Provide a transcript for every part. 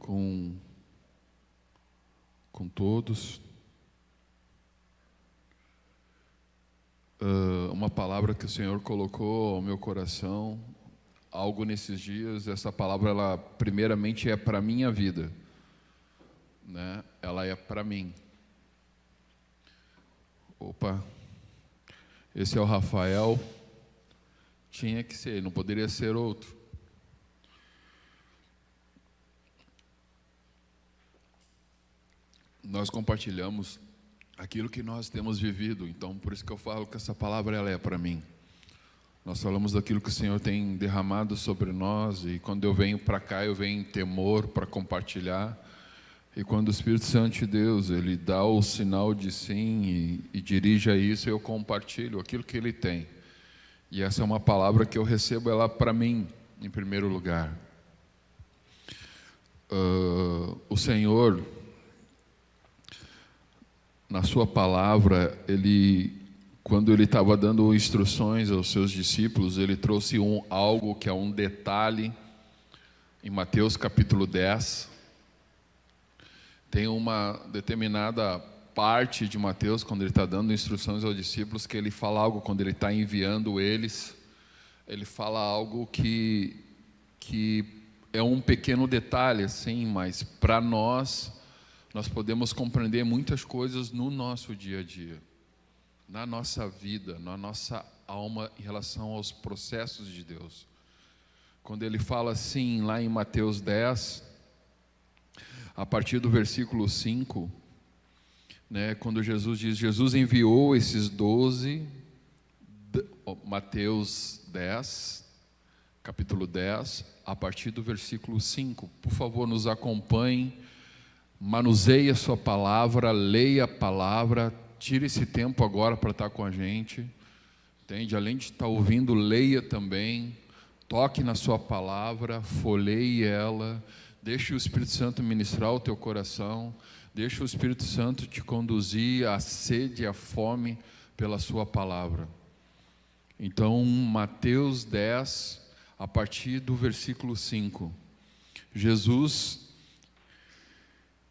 com todos. Uma palavra que o Senhor colocou ao meu coração, algo nesses dias. Essa palavra, ela primeiramente é para a minha vida, né? Ela é para mim. Opa, esse é o Rafael. Tinha que ser, não poderia ser outro. Nós compartilhamos aquilo que nós temos vivido, então por isso que eu falo que essa palavra ela é para mim. Nós falamos daquilo que o Senhor tem derramado sobre nós, e quando eu venho para cá, eu venho em temor para compartilhar. E quando o Espírito Santo de Deus, Ele dá o sinal de sim e dirige a isso, eu compartilho aquilo que Ele tem. E essa é uma palavra que eu recebo ela para mim, em primeiro lugar. O Senhor, na sua palavra, quando Ele estava dando instruções aos seus discípulos, Ele trouxe algo que é um detalhe, em Mateus capítulo 10, tem uma determinada parte de Mateus, quando Ele está dando instruções aos discípulos, que Ele fala algo, quando Ele está enviando eles, Ele fala algo que é um pequeno detalhe, assim, mas para nós podemos compreender muitas coisas no nosso dia a dia, na nossa vida, na nossa alma, em relação aos processos de Deus. Quando Ele fala assim, lá em Mateus 10, a partir do versículo 5, né, quando Jesus enviou esses 12, Mateus 10, capítulo 10, a partir do versículo 5. Por favor, nos acompanhe, manuseie a sua palavra, leia a palavra, tire esse tempo agora para estar com a gente, entende? Além de estar ouvindo, leia também, toque na sua palavra, folheie ela, deixe o Espírito Santo ministrar o teu coração, deixe o Espírito Santo te conduzir à sede e à fome pela sua palavra. Então, Mateus 10, a partir do versículo 5. Jesus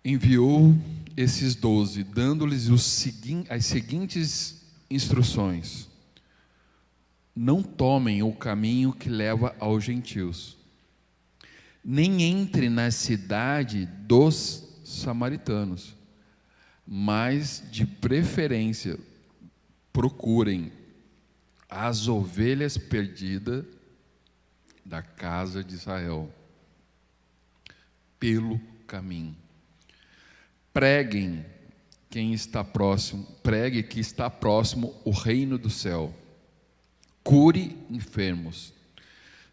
enviou esses 12, dando-lhes as seguintes instruções: não tomem o caminho que leva aos gentios, nem entre na cidade dos samaritanos, mas de preferência procurem as ovelhas perdidas da casa de Israel pelo caminho. Pregue que está próximo o reino do céu. Cure enfermos,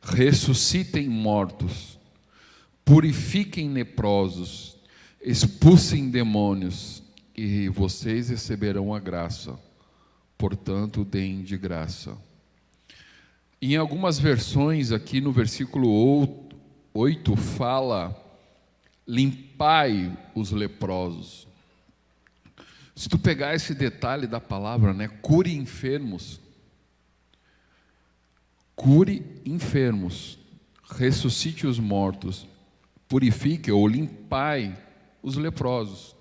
ressuscitem mortos, purifiquem leprosos, expulsem demônios, e vocês receberão a graça. Portanto, deem de graça. Em algumas versões, aqui no versículo 8, fala: limpai os leprosos. Se tu pegar esse detalhe da palavra, né, cure enfermos, ressuscite os mortos, purifique ou limpai os leprosos.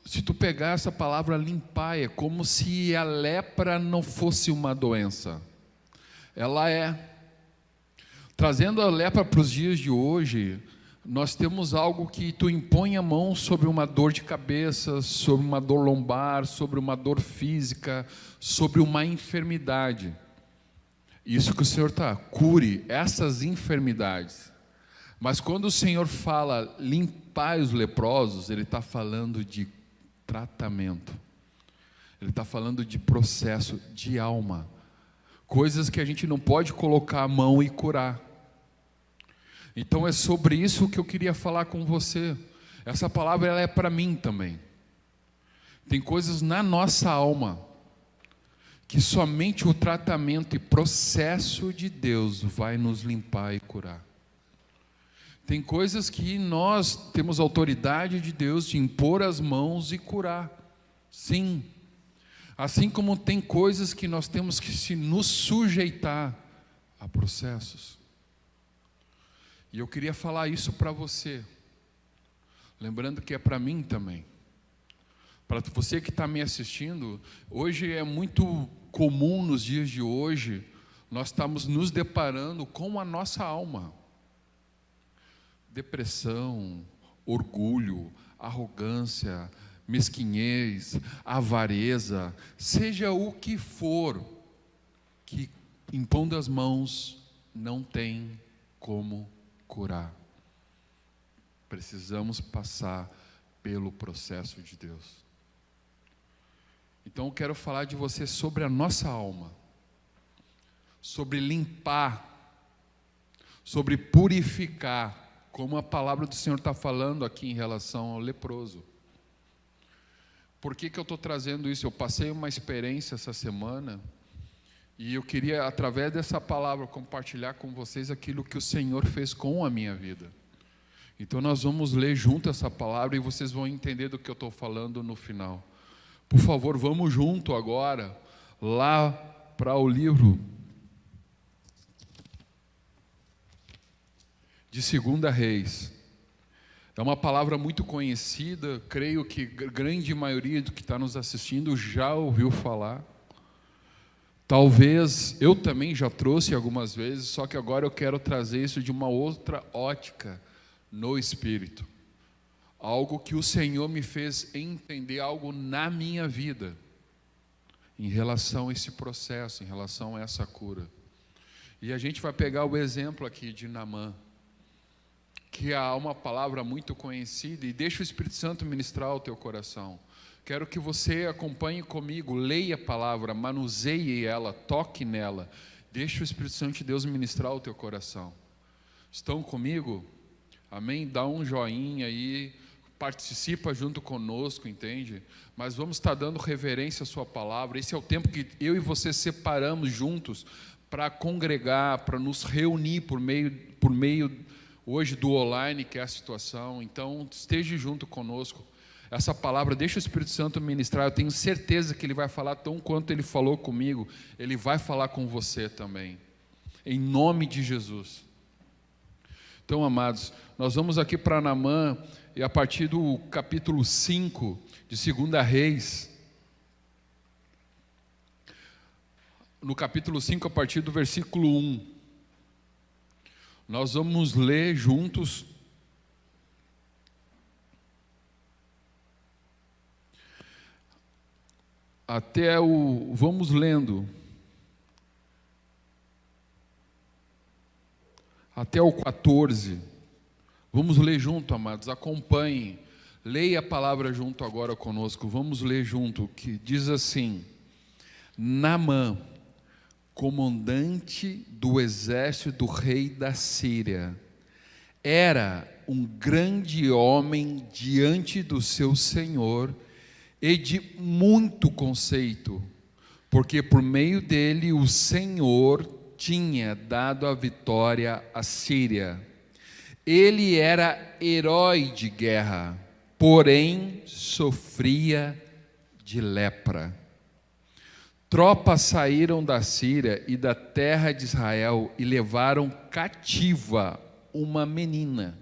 Se tu pegar essa palavra limpar, é como se a lepra não fosse uma doença. Ela é. Trazendo a lepra para os dias de hoje, nós temos algo que tu impõe a mão sobre uma dor de cabeça, sobre uma dor lombar, sobre uma dor física, sobre uma enfermidade. Isso que o Senhor cure essas enfermidades. Mas quando o Senhor fala limpar os leprosos, Ele está falando de tratamento. Ele está falando de processo de alma. Coisas que a gente não pode colocar a mão e curar. Então é sobre isso que eu queria falar com você. Essa palavra ela é para mim também. Tem coisas na nossa alma que somente o tratamento e processo de Deus vai nos limpar e curar. Tem coisas que nós temos autoridade de Deus de impor as mãos e curar. Sim. Assim como tem coisas que nós temos que nos sujeitar a processos. E eu queria falar isso para você. Lembrando que é para mim também. Para você que está me assistindo, hoje é muito comum nos dias de hoje, nós estamos nos deparando com a nossa alma. Depressão, orgulho, arrogância, mesquinhez, avareza, seja o que for, que impondo as mãos não tem como curar. Precisamos passar pelo processo de Deus. Então eu quero falar de você sobre a nossa alma, sobre limpar, sobre purificar, como a palavra do Senhor está falando aqui em relação ao leproso. Por que eu estou trazendo isso? Eu passei uma experiência essa semana e eu queria, através dessa palavra, compartilhar com vocês aquilo que o Senhor fez com a minha vida. Então nós vamos ler junto essa palavra e vocês vão entender do que eu estou falando no final. Por favor, vamos junto agora, lá para o livro de 2 Reis. É uma palavra muito conhecida, creio que a grande maioria do que está nos assistindo já ouviu falar. Talvez eu também já trouxe algumas vezes, só que agora eu quero trazer isso de uma outra ótica no Espírito. Algo que o Senhor me fez entender, algo na minha vida, em relação a esse processo, em relação a essa cura. E a gente vai pegar o exemplo aqui de Naamã, que há uma palavra muito conhecida, e deixa o Espírito Santo ministrar ao teu coração. Quero que você acompanhe comigo, leia a palavra, manuseie ela, toque nela, deixa o Espírito Santo de Deus ministrar ao teu coração. Estão comigo? Amém? Dá um joinha aí, participa junto conosco, entende? Mas vamos estar dando reverência à sua palavra. Esse é o tempo que eu e você separamos juntos para congregar, para nos reunir por meio hoje do online, que é a situação. Então esteja junto conosco. Essa palavra, deixa o Espírito Santo ministrar. Eu tenho certeza que Ele vai falar tão quanto Ele falou comigo, Ele vai falar com você também, em nome de Jesus. Então, amados, nós vamos aqui para Naamã, e a partir do capítulo 5 de 2 Reis, no capítulo 5, a partir do versículo 1, nós vamos ler juntos vamos lendo até o 14. Vamos ler junto, amados, acompanhem, leia a palavra junto agora conosco, vamos ler junto, que diz assim: Naamã, comandante do exército do rei da Síria, era um grande homem diante do seu senhor e de muito conceito, porque por meio dele o Senhor tinha dado a vitória à Síria. Ele era herói de guerra, porém sofria de lepra. Tropas saíram da Síria e da terra de Israel e levaram cativa uma menina,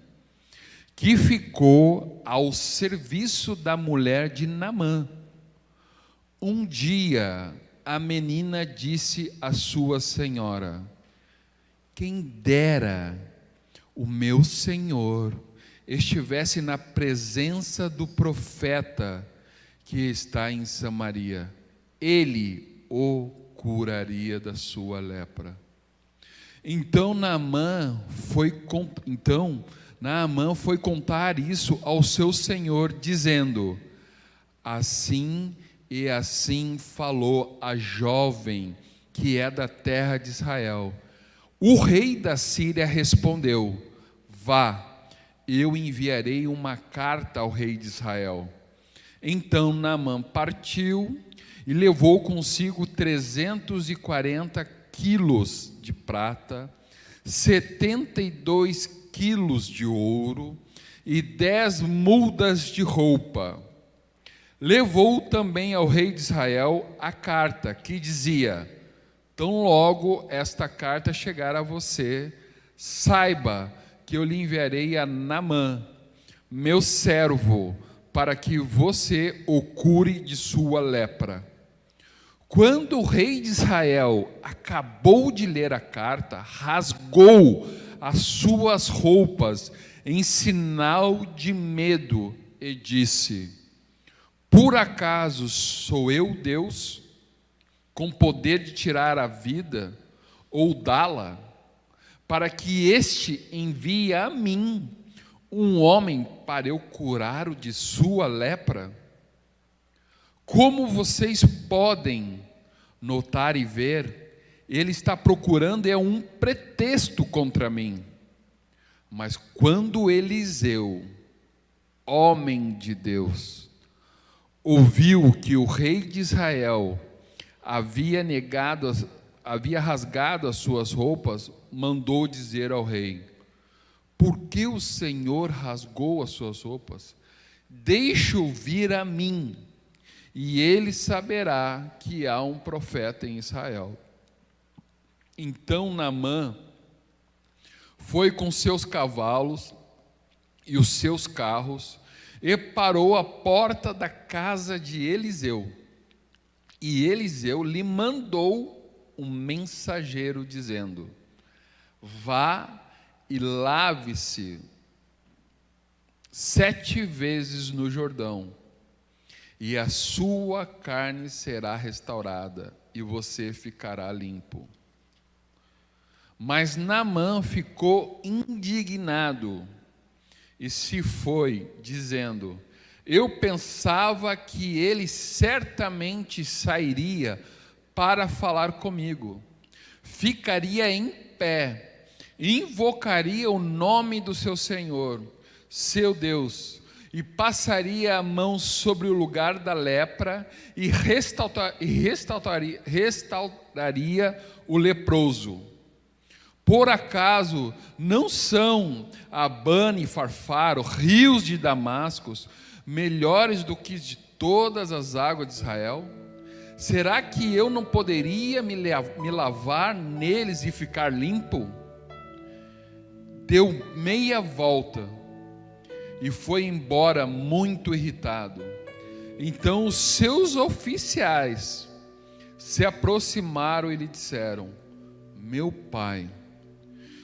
que ficou ao serviço da mulher de Naamã. Um dia a menina disse à sua senhora: quem dera o meu senhor estivesse na presença do profeta que está em Samaria, ele o curaria da sua lepra. Então Naamã foi contar isso ao seu senhor, dizendo: assim e assim falou a jovem que é da terra de Israel. O rei da Síria respondeu: vá, eu enviarei uma carta ao rei de Israel. Então Naamã partiu e levou consigo 340 quilos de prata, 72 quilos de ouro e 10 mudas de roupa. Levou também ao rei de Israel a carta que dizia: tão logo esta carta chegar a você, saiba que eu lhe enviarei a Naamã, meu servo, para que você o cure de sua lepra. Quando o rei de Israel acabou de ler a carta, rasgou as suas roupas em sinal de medo e disse: por acaso sou eu Deus, com poder de tirar a vida ou dá-la, para que este envie a mim um homem para eu curar-o de sua lepra? Como vocês podem notar e ver, ele está procurando um pretexto contra mim. Mas quando Eliseu, homem de Deus, ouviu que o rei de Israel havia rasgado as suas roupas, mandou dizer ao rei: por que o Senhor rasgou as suas roupas? Deixe-o vir a mim, e ele saberá que há um profeta em Israel. Então Naamã foi com seus cavalos e os seus carros e parou à porta da casa de Eliseu. E Eliseu lhe mandou um mensageiro dizendo: vá e lave-se 7 vezes no Jordão, e a sua carne será restaurada, e você ficará limpo. Mas Naamã ficou indignado e se foi, dizendo: eu pensava que ele certamente sairia para falar comigo, ficaria em pé, invocaria o nome do seu Senhor, seu Deus, e passaria a mão sobre o lugar da lepra e restauraria o leproso. Por acaso não são Abana e Farfar, rios de Damasco, melhores do que de todas as águas de Israel? Será que eu não poderia me lavar neles e ficar limpo? Deu meia volta e foi embora muito irritado. Então os seus oficiais se aproximaram e lhe disseram: meu pai,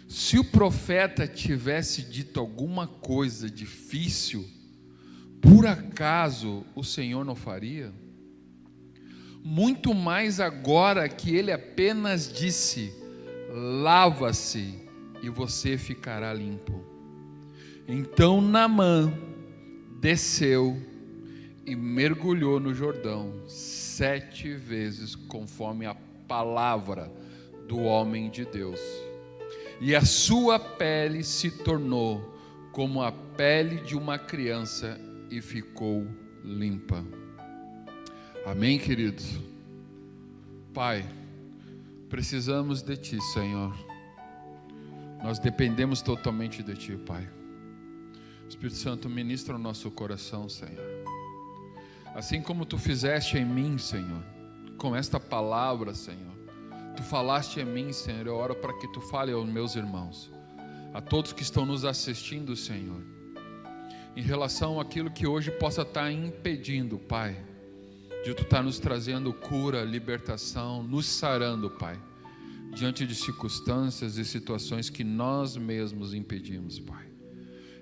se o profeta tivesse dito alguma coisa difícil, por acaso o Senhor não faria? Muito mais agora que ele apenas disse: lava-se e você ficará limpo. Então Naamã desceu e mergulhou no Jordão 7 vezes, conforme a palavra do homem de Deus. E a sua pele se tornou como a pele de uma criança e ficou limpa. Amém, queridos? Pai, precisamos de Ti, Senhor. Nós dependemos totalmente de Ti, Pai. Espírito Santo, ministra o nosso coração, Senhor. Assim como Tu fizeste em mim, Senhor, com esta palavra, Senhor, Tu falaste em mim, Senhor, eu oro para que Tu fale aos meus irmãos, a todos que estão nos assistindo, Senhor, em relação àquilo que hoje possa estar impedindo, Pai, de Tu estar nos trazendo cura, libertação, nos sarando, Pai, diante de circunstâncias e situações que nós mesmos impedimos, Pai.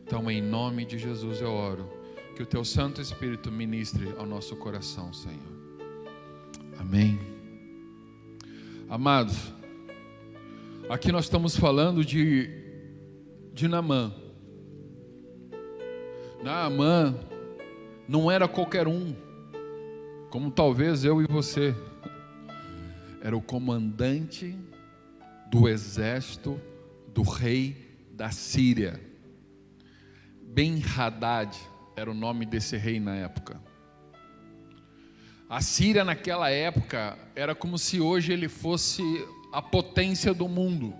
Então, em nome de Jesus eu oro, que o Teu Santo Espírito ministre ao nosso coração, Senhor. Amém. Amados, aqui nós estamos falando de Naamã. Naamã não era qualquer um, como talvez eu e você. Era o comandante do exército do rei da Síria. Ben-Hadad era o nome desse rei na época. A Síria naquela época era como se hoje ele fosse a potência do mundo.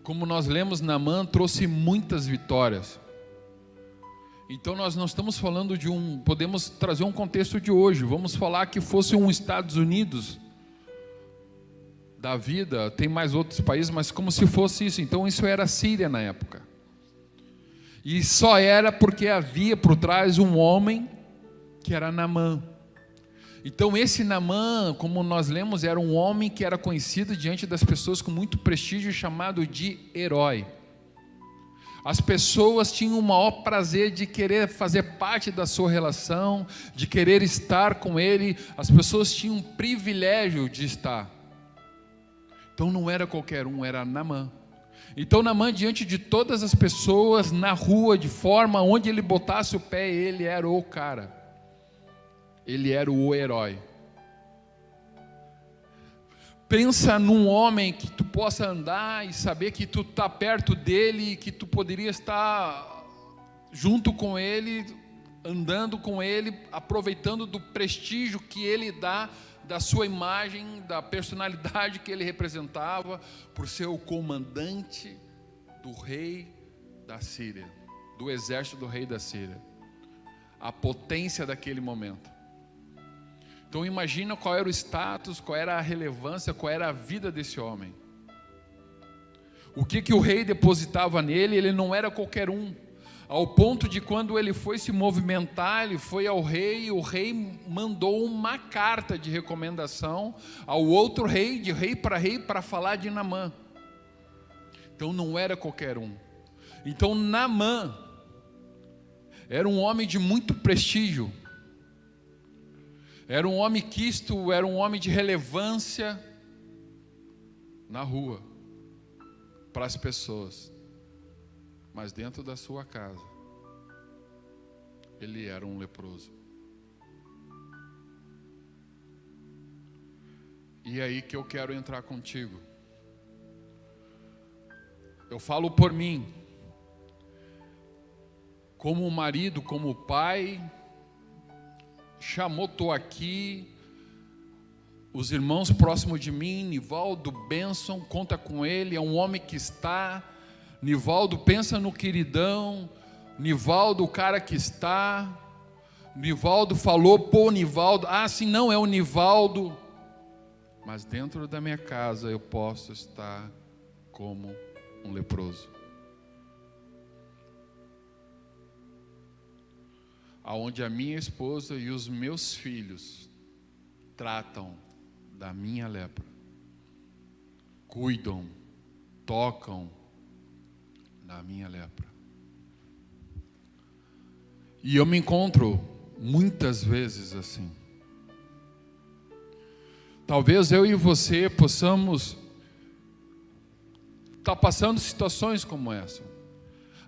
Como nós lemos, Naamã trouxe muitas vitórias. Então nós não estamos falando podemos trazer um contexto de hoje, vamos falar que fosse um Estados Unidos da vida, tem mais outros países, mas como se fosse isso. Então isso era a Síria na época. E só era porque havia por trás um homem que era Naamã. Então esse Naamã, como nós lemos, era um homem que era conhecido diante das pessoas com muito prestígio, chamado de herói. As pessoas tinham o maior prazer de querer fazer parte da sua relação, de querer estar com ele. As pessoas tinham um privilégio de estar. Então não era qualquer um, era Naamã. Então Naamã, diante de todas as pessoas, na rua, de forma onde ele botasse o pé, ele era o cara. Ele era o herói. Pensa num homem que tu possa andar e saber que tu está perto dele, e que tu poderia estar junto com ele, andando com ele, aproveitando do prestígio que ele dá, da sua imagem, da personalidade que ele representava, por ser o comandante do rei da Síria, do exército do rei da Síria, a potência daquele momento. Então imagina qual era o status, qual era a relevância, qual era a vida desse homem. O que o rei depositava nele, ele não era qualquer um. Ao ponto de quando ele foi se movimentar, ele foi ao rei, e o rei mandou uma carta de recomendação ao outro rei, de rei, para falar de Naamã. Então não era qualquer um. Então Naamã era um homem de muito prestígio. Era um homem quisto, era um homem de relevância na rua, para as pessoas. Mas dentro da sua casa, ele era um leproso. E é aí que eu quero entrar contigo. Eu falo por mim, como marido, como pai. Chamou, estou aqui, os irmãos próximos de mim, Nivaldo, Benson, conta com ele, é um homem que está, Nivaldo, pensa no queridão, Nivaldo, o cara que está, Nivaldo falou, pô, Nivaldo, sim, não, é o Nivaldo, mas dentro da minha casa eu posso estar como um leproso. Aonde a minha esposa e os meus filhos tratam da minha lepra, cuidam, tocam na minha lepra. E eu me encontro muitas vezes assim. Talvez eu e você possamos estar passando situações como essa.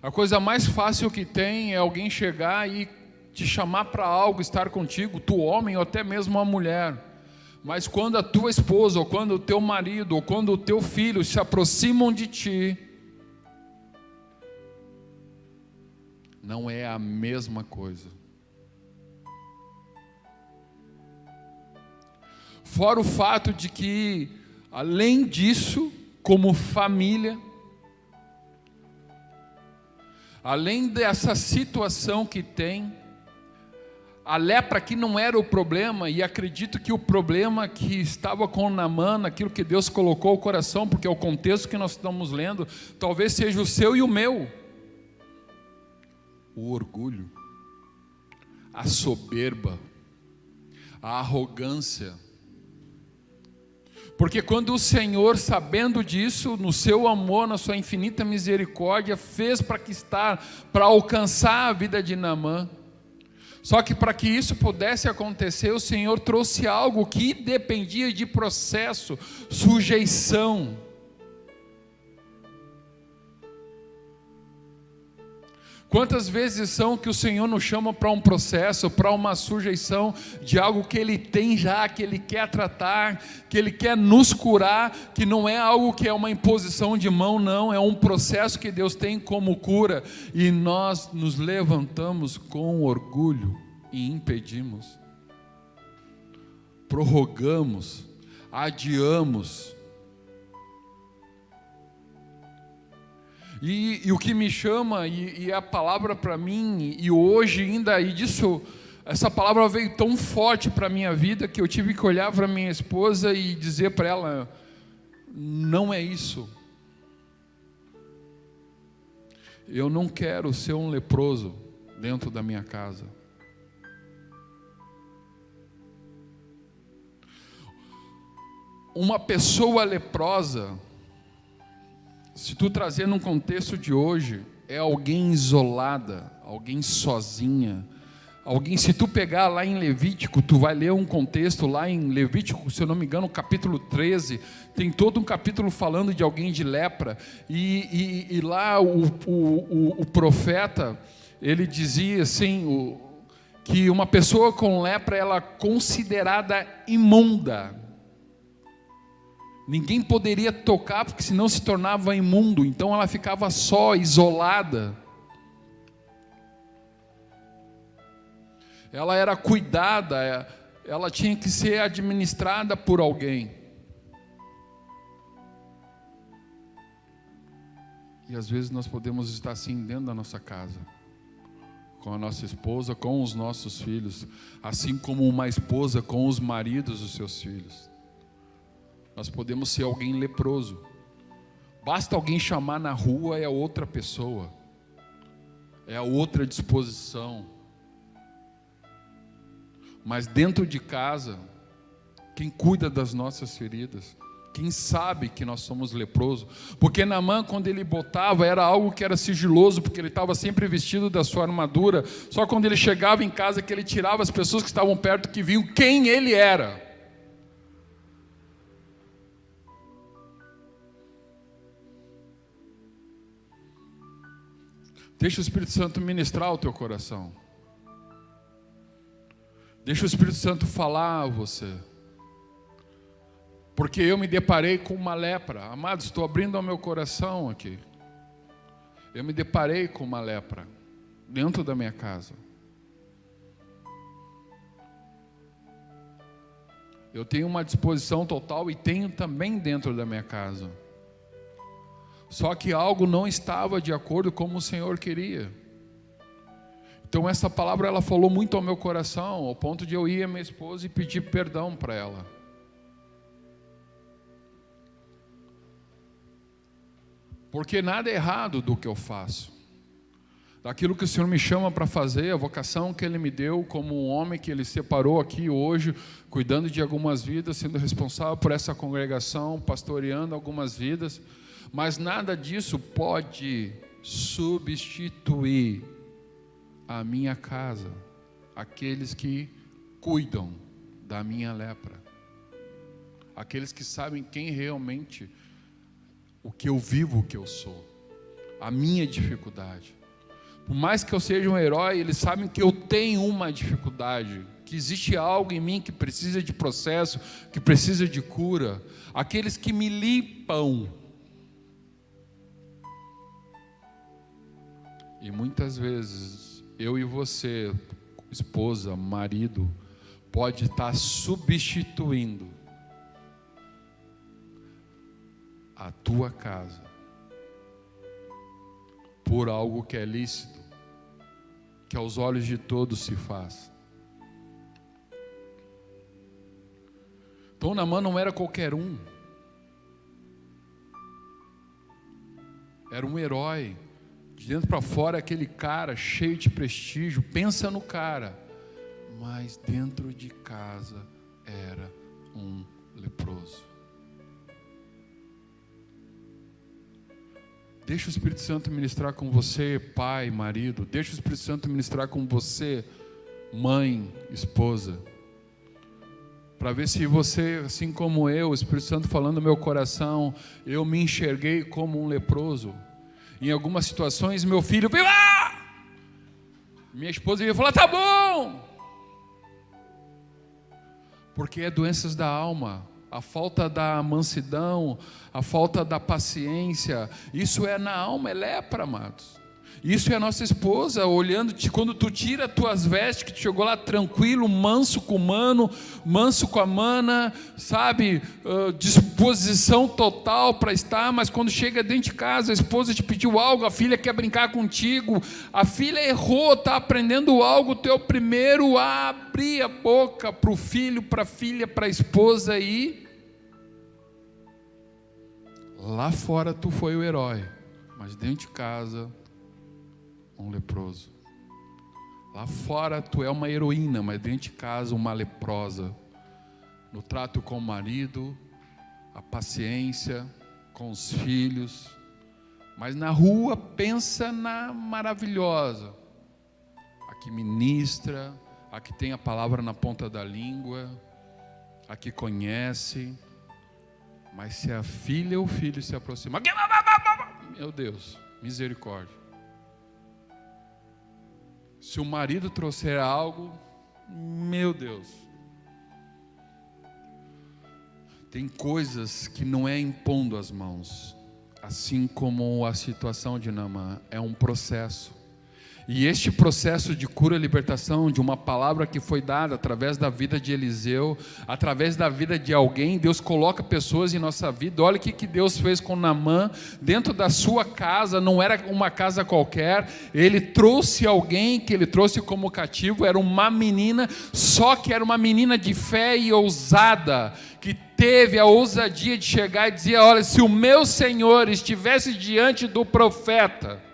A coisa mais fácil que tem é alguém chegar e te chamar para algo, estar contigo, tu homem ou até mesmo a mulher. Mas quando a tua esposa, ou quando o teu marido, ou quando o teu filho se aproximam de ti, não é a mesma coisa. Fora o fato de que, além disso, como família, além dessa situação que tem, a lepra aqui não era o problema, e acredito que o problema que estava com Naamã, aquilo que Deus colocou no coração, porque é o contexto que nós estamos lendo, talvez seja o seu e o meu. O orgulho, a soberba, a arrogância. Porque quando o Senhor, sabendo disso, no seu amor, na sua infinita misericórdia, fez para alcançar a vida de Naamã. Só que para que isso pudesse acontecer, o Senhor trouxe algo que dependia de processo, sujeição. Quantas vezes são que o Senhor nos chama para um processo, para uma sujeição de algo que Ele tem já, que Ele quer tratar, que Ele quer nos curar, que não é algo que é uma imposição de mão, não, é um processo que Deus tem como cura, e nós nos levantamos com orgulho e impedimos, prorrogamos, adiamos. E o que me chama, e a palavra para mim, e hoje ainda, e disso, essa palavra veio tão forte para a minha vida, que eu tive que olhar para minha esposa e dizer para ela, não é isso. Eu não quero ser um leproso dentro da minha casa. Uma pessoa leprosa, se tu trazer num contexto de hoje, é alguém isolada, alguém sozinha, alguém, se tu pegar lá em Levítico, tu vai ler um contexto lá em Levítico, se eu não me engano, capítulo 13, tem todo um capítulo falando de alguém de lepra, e lá o profeta, ele dizia assim, que uma pessoa com lepra, ela é considerada imunda. Ninguém poderia tocar, porque senão se tornava imundo. Então ela ficava só, isolada. Ela era cuidada, ela tinha que ser administrada por alguém. E às vezes nós podemos estar assim dentro da nossa casa, com a nossa esposa, com os nossos filhos, assim como uma esposa com os maridos dos seus filhos. Nós podemos ser alguém leproso. Basta alguém chamar na rua, é outra pessoa. É a outra disposição. Mas dentro de casa, quem cuida das nossas feridas, quem sabe que nós somos leprosos, porque Naamã, quando ele botava, era algo que era sigiloso, porque ele estava sempre vestido da sua armadura, só quando ele chegava em casa, que ele tirava, as pessoas que estavam perto, que viam quem ele era. Deixa o Espírito Santo ministrar o teu coração. Deixa o Espírito Santo falar a você. Porque eu me deparei com uma lepra. Amados, estou abrindo o meu coração aqui. Eu me deparei com uma lepra dentro da minha casa. Eu tenho uma disposição total e tenho também dentro da minha casa. Só que algo não estava de acordo com o Senhor queria. Então essa palavra ela falou muito ao meu coração, ao ponto de eu ir à minha esposa e pedir perdão para ela. Porque nada é errado do que eu faço. Daquilo que o Senhor me chama para fazer, a vocação que Ele me deu como um homem que Ele separou aqui hoje, cuidando de algumas vidas, sendo responsável por essa congregação, pastoreando algumas vidas. Mas nada disso pode substituir a minha casa, aqueles que cuidam da minha lepra, aqueles que sabem quem realmente, o que eu vivo, o que eu sou, a minha dificuldade. Por mais que eu seja um herói, eles sabem que eu tenho uma dificuldade, que existe algo em mim que precisa de processo, que precisa de cura. Aqueles que me limpam. E muitas vezes, eu e você, esposa, marido, pode estar substituindo a tua casa por algo que é lícito, que aos olhos de todos se faz. Então Naamã não era qualquer um, era um herói. De dentro para fora, aquele cara cheio de prestígio, pensa no cara, mas dentro de casa era um leproso. Deixa o Espírito Santo ministrar com você, pai, marido. Deixa o Espírito Santo ministrar com você, mãe, esposa. Para ver se você, assim como eu, o Espírito Santo falando no meu coração, eu me enxerguei como um leproso. Em algumas situações, meu filho veio lá, minha esposa ia falar, tá bom, porque é doenças da alma, a falta da mansidão, a falta da paciência, isso é na alma, é lepra, amados. Isso é a nossa esposa olhando, quando tu tira as tuas vestes, que tu chegou lá tranquilo, manso com o mano, manso com a mana, sabe, disposição total para estar, mas quando chega dentro de casa, a esposa te pediu algo, a filha quer brincar contigo, a filha errou, está aprendendo algo, tu é o primeiro a abrir a boca para o filho, para a filha, para a esposa, e lá fora tu foi o herói, mas dentro de casa um leproso. Lá fora tu é uma heroína, mas dentro de casa uma leprosa. No trato com o marido, a paciência com os filhos. Mas na rua pensa na maravilhosa. A que ministra, a que tem a palavra na ponta da língua, a que conhece. Mas se a filha ou o filho se aproxima, meu Deus, misericórdia. Se o marido trouxer algo, meu Deus. Tem coisas que não é impondo as mãos, assim como a situação de Naamã, é um processo. E este processo de cura e libertação, de uma palavra que foi dada através da vida de Eliseu, através da vida de alguém, Deus coloca pessoas em nossa vida. Olha o que Deus fez com Naamã, dentro da sua casa, não era uma casa qualquer, ele trouxe alguém que ele trouxe como cativo, era uma menina, só que era uma menina de fé e ousada, que teve a ousadia de chegar e dizer: olha, se o meu Senhor estivesse diante do profeta.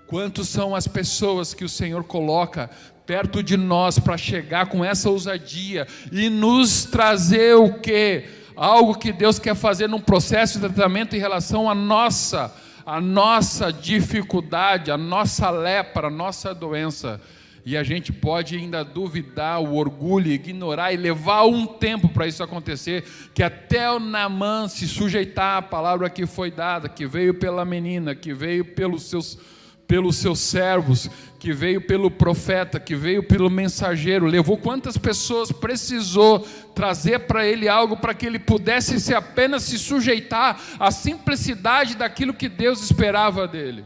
Quantos são as pessoas que o Senhor coloca perto de nós para chegar com essa ousadia e nos trazer o quê? Algo que Deus quer fazer num processo de tratamento em relação à nossa dificuldade, à nossa lepra, à nossa doença. E a gente pode ainda duvidar, o orgulho, ignorar e levar um tempo para isso acontecer, que até o Naamã se sujeitar à palavra que foi dada, que veio pela menina, que veio pelos seus servos, que veio pelo profeta, que veio pelo mensageiro, levou quantas pessoas precisou trazer para ele algo para que ele pudesse apenas se sujeitar à simplicidade daquilo que Deus esperava dele.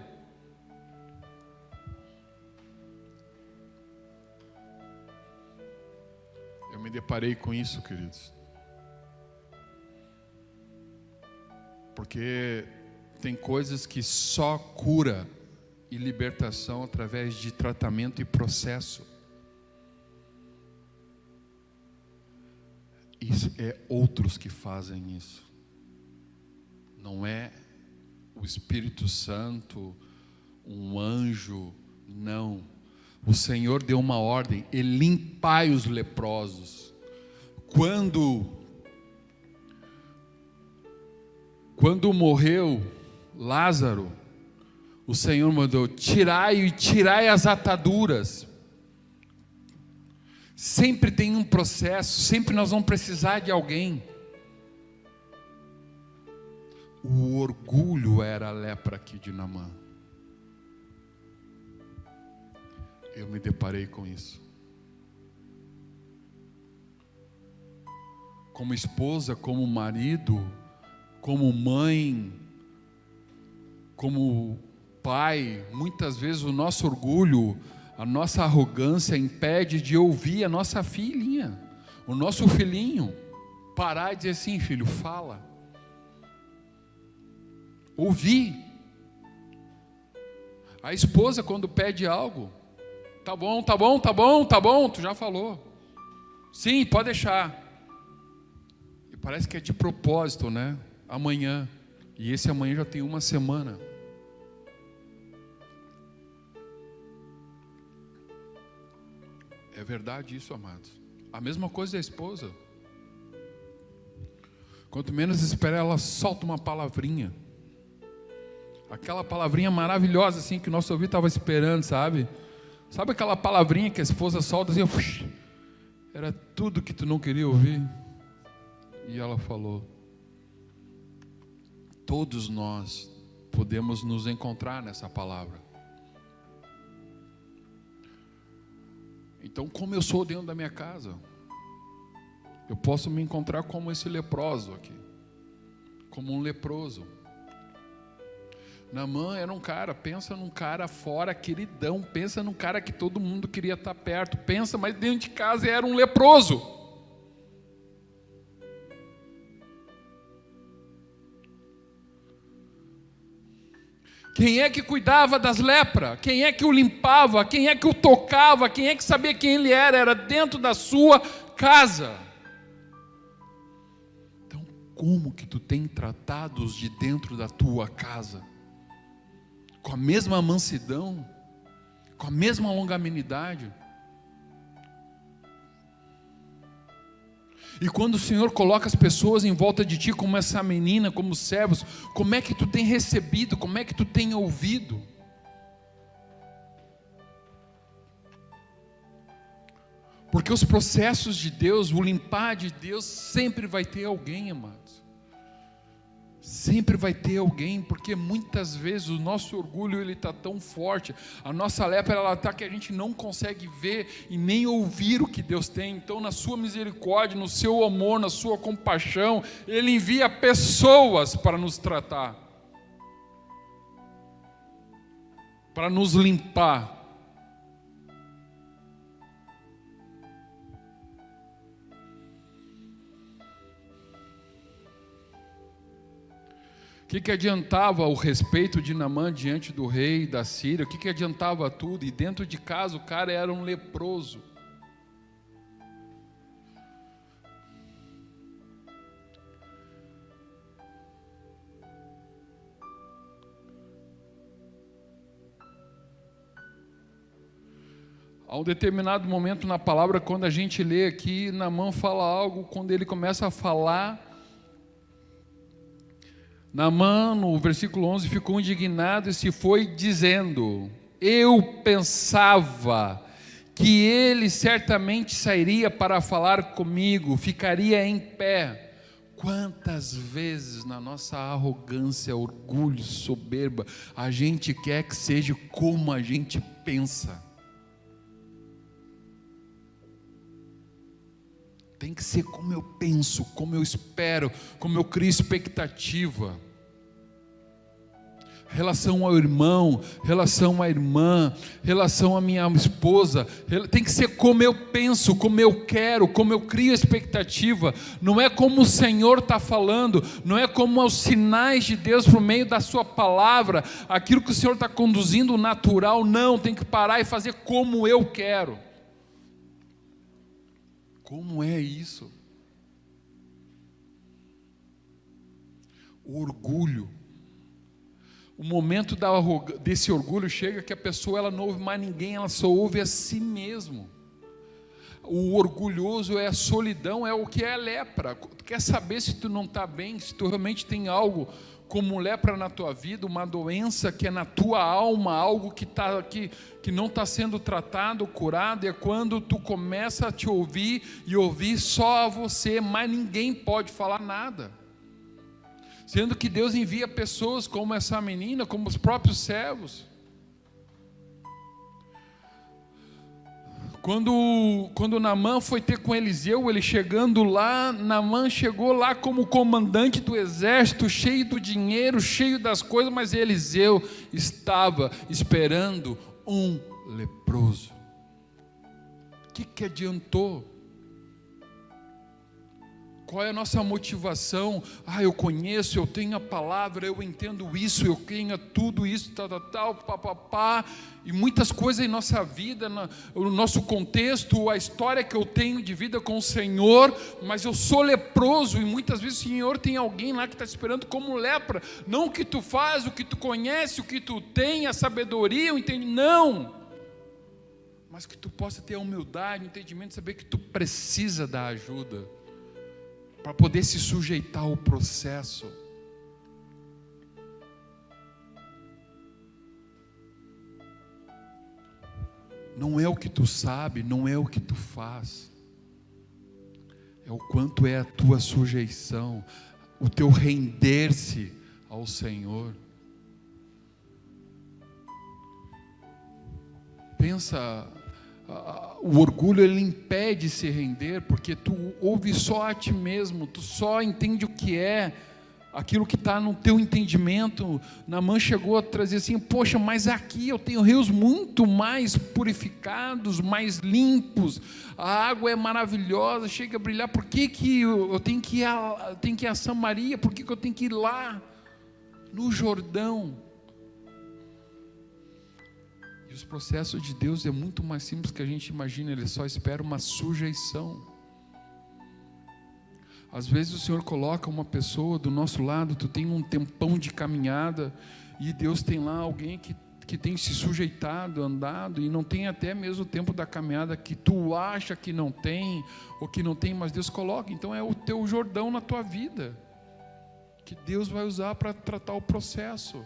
Eu me deparei com isso, queridos, porque tem coisas que só cura e libertação através de tratamento e processo. Isso é outros que fazem isso. Não é o Espírito Santo, um anjo, não. O Senhor deu uma ordem: e limpai os leprosos. Quando morreu Lázaro, o Senhor mandou: tirai as ataduras. Sempre tem um processo, sempre nós vamos precisar de alguém. O orgulho era a lepra aqui de Naamã. Eu me deparei com isso. Como esposa, como marido, como mãe, como pai, muitas vezes o nosso orgulho, a nossa arrogância impede de ouvir a nossa filhinha, o nosso filhinho, parar e dizer assim: filho, fala. Ouvir. A esposa, quando pede algo: tá bom, tu já falou. Sim, pode deixar. E parece que é de propósito, né? Amanhã. E esse amanhã já tem uma semana. É verdade isso, amados. A mesma coisa da esposa. Quanto menos espera, ela solta uma palavrinha. Aquela palavrinha maravilhosa assim que o nosso ouvido estava esperando, sabe? Sabe aquela palavrinha que a esposa solta assim, era tudo que tu não queria ouvir? E ela falou. Todos nós podemos nos encontrar nessa palavra. Então, como eu sou dentro da minha casa, eu posso me encontrar como esse leproso aqui, como um leproso. Naamã era um cara, pensa num cara fora, queridão, pensa num cara que todo mundo queria estar perto, pensa, mas dentro de casa era um leproso. Quem é que cuidava das lepras? Quem é que o limpava? Quem é que o tocava? Quem é que sabia quem ele era? Era dentro da sua casa. Então, como que tu tem tratado os de dentro da tua casa? Com a mesma mansidão? com a mesma longanimidade. E quando o Senhor coloca as pessoas em volta de ti, como essa menina, como servos, como é que tu tem recebido, como é que tu tem ouvido? Porque os processos de Deus, o limpar de Deus, sempre vai ter alguém, amados. Sempre vai ter alguém, porque muitas vezes o nosso orgulho ele está tão forte, a nossa lepra ela está que a gente não consegue ver e nem ouvir o que Deus tem. Então, na sua misericórdia, no seu amor, na sua compaixão, Ele envia pessoas para nos tratar, para nos limpar. O que adiantava o respeito de Naamã diante do rei da Síria? O que adiantava tudo? E dentro de casa o cara era um leproso. Há um determinado momento na palavra, quando a gente lê aqui, Naamã fala algo, quando ele começa a falar, Naamã, no versículo 11, ficou indignado e se foi dizendo: eu pensava que ele certamente sairia para falar comigo, ficaria em pé. Quantas vezes na nossa arrogância, orgulho, soberba, a gente quer que seja como a gente pensa. Tem que ser como eu penso, como eu espero, como eu crio expectativa. Relação ao irmão, relação à irmã, relação à minha esposa, tem que ser como eu penso, como eu quero, como eu crio expectativa. Não é como o Senhor está falando, não é como os sinais de Deus por meio da sua palavra, aquilo que o Senhor está conduzindo natural, não, tem que parar e fazer como eu quero. Como é isso? O orgulho. O momento desse orgulho chega que a pessoa ela não ouve mais ninguém, ela só ouve a si mesmo. O orgulhoso é a solidão, é o que é a lepra. Tu quer saber se tu não está bem, se tu realmente tem algo como lepra na tua vida, uma doença que é na tua alma, algo que não está sendo tratado, curado, é quando tu começa a te ouvir e ouvir só a você, mas ninguém pode falar nada. Sendo que Deus envia pessoas como essa menina, como os próprios servos. Quando Naamã foi ter com Eliseu, ele chegando lá, Naamã chegou lá como comandante do exército, cheio do dinheiro, cheio das coisas, mas Eliseu estava esperando um leproso. O que adiantou? Qual é a nossa motivação? Eu conheço, eu tenho a palavra, eu entendo isso, eu tenho tudo isso, papapá, e muitas coisas em nossa vida, no nosso contexto, a história que eu tenho de vida com o Senhor, mas eu sou leproso, e muitas vezes o Senhor tem alguém lá que está esperando como lepra, não o que tu faz, o que tu conhece, o que tu tem, a sabedoria, o entendimento, não, mas que tu possa ter a humildade, o entendimento de saber que tu precisa da ajuda, para poder se sujeitar ao processo. Não é o que tu sabe, não é o que tu faz, é o quanto é a tua sujeição, o teu render-se ao Senhor. Pensa, o orgulho ele impede se render, porque tu ouve só a ti mesmo, tu só entende o que é, aquilo que está no teu entendimento. Naamã chegou a trazer assim, poxa, mas aqui eu tenho rios muito mais purificados, mais limpos, a água é maravilhosa, chega a brilhar, por que eu tenho que ir a Samaria, por que eu tenho que ir lá, no Jordão? E os processos de Deus é muito mais simples que a gente imagina, Ele só espera uma sujeição. Às vezes o Senhor coloca uma pessoa do nosso lado, tu tem um tempão de caminhada, e Deus tem lá alguém que que tem se sujeitado, andado, e não tem até mesmo o tempo da caminhada que tu acha que não tem, ou que não tem, mas Deus coloca. Então é o teu Jordão na tua vida, que Deus vai usar para tratar o processo.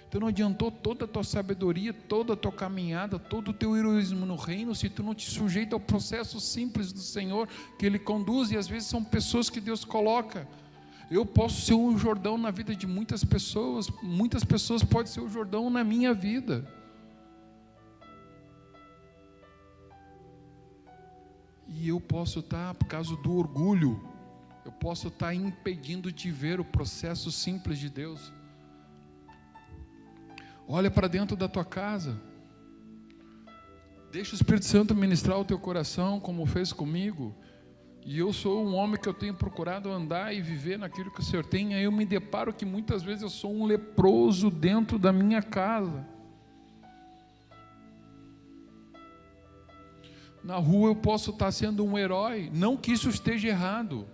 Então não adiantou toda a tua sabedoria, toda a tua caminhada, todo o teu heroísmo no reino, se tu não te sujeita ao processo simples do Senhor, que Ele conduz, e às vezes são pessoas que Deus coloca. Eu posso ser um Jordão na vida de muitas pessoas podem ser o Jordão na minha vida. E eu posso estar, por causa do orgulho, eu posso estar impedindo de ver o processo simples de Deus. Olha para dentro da tua casa, deixa o Espírito Santo ministrar o teu coração, como fez comigo. E eu sou um homem que eu tenho procurado andar e viver naquilo que o Senhor tem. Aí eu me deparo que muitas vezes eu sou um leproso dentro da minha casa. Na rua eu posso estar sendo um herói, não que isso esteja errado.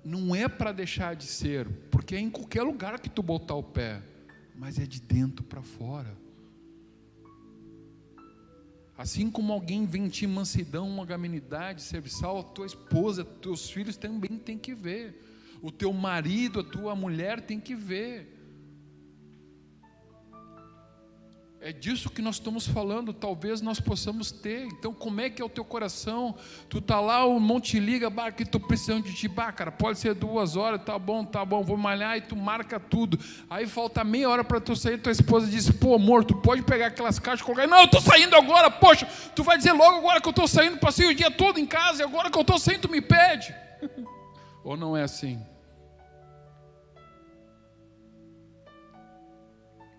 Não é para deixar de ser, porque é em qualquer lugar que tu botar o pé, mas é de dentro para fora. Assim como alguém vem em ti mansidão, magnanimidade, serviçal, a tua esposa, teus filhos também têm que ver. O teu marido, a tua mulher tem que ver. É disso que nós estamos falando, talvez nós possamos ter. Então como é que é o teu coração? Tu está lá, o irmão te liga, que estou precisando de ti, cara, pode ser 2 horas, tá bom, vou malhar, e tu marca tudo. Aí falta meia hora para tu sair, tua esposa diz, pô amor, tu pode pegar aquelas caixas e colocar, não, eu estou saindo agora, poxa, tu vai dizer logo agora que eu estou saindo, passei o dia todo em casa, e agora que eu estou saindo tu me pede. Ou não é assim?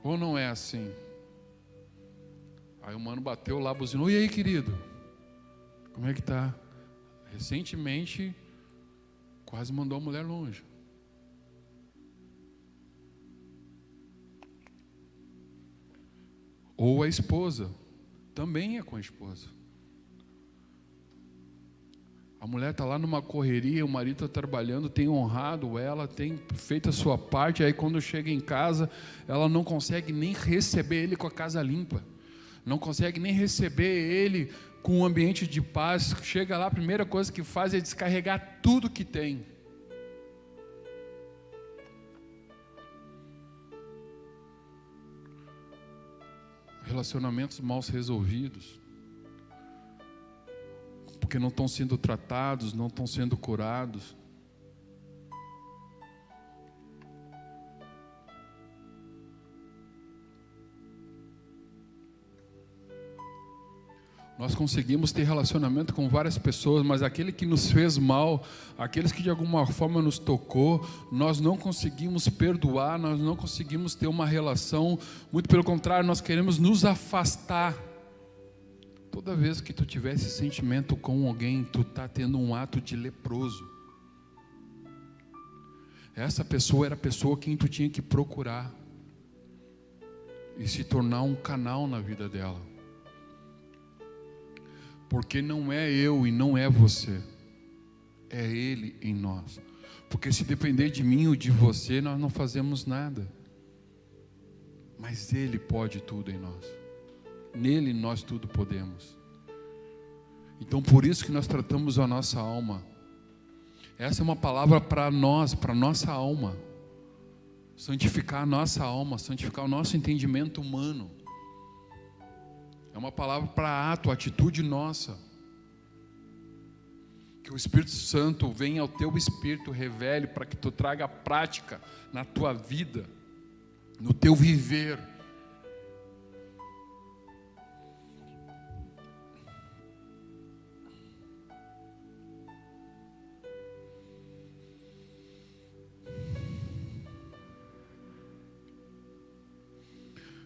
Ou não é assim? Aí o mano bateu lá, buzinou, e aí querido, como é que tá? Recentemente, quase mandou a mulher longe. Ou a esposa, também é com a esposa. A mulher está lá numa correria, o marido está trabalhando, tem honrado ela, tem feito a sua parte, aí quando chega em casa, ela não consegue nem receber ele com a casa limpa. Não consegue nem receber ele com um ambiente de paz. Chega lá, a primeira coisa que faz é descarregar tudo que tem. Relacionamentos mal resolvidos, porque não estão sendo tratados, não estão sendo curados. Nós conseguimos ter relacionamento com várias pessoas, mas aquele que nos fez mal, aqueles que de alguma forma nos tocou, nós não conseguimos perdoar, nós não conseguimos ter uma relação, muito pelo contrário, nós queremos nos afastar. Toda vez que tu tiver esse sentimento com alguém, tu está tendo um ato de leproso. Essa pessoa era a pessoa quem tu tinha que procurar e se tornar um canal na vida dela. Porque não é eu e não é você, é Ele em nós. Porque se depender de mim ou de você, nós não fazemos nada. Mas Ele pode tudo em nós. Nele nós tudo podemos. Então por isso que nós tratamos a nossa alma. Essa é uma palavra para nós, para a nossa alma. Santificar a nossa alma, santificar o nosso entendimento humano. É uma palavra para ato, atitude nossa. Que o Espírito Santo venha ao teu espírito, revele para que tu traga a prática na tua vida, no teu viver.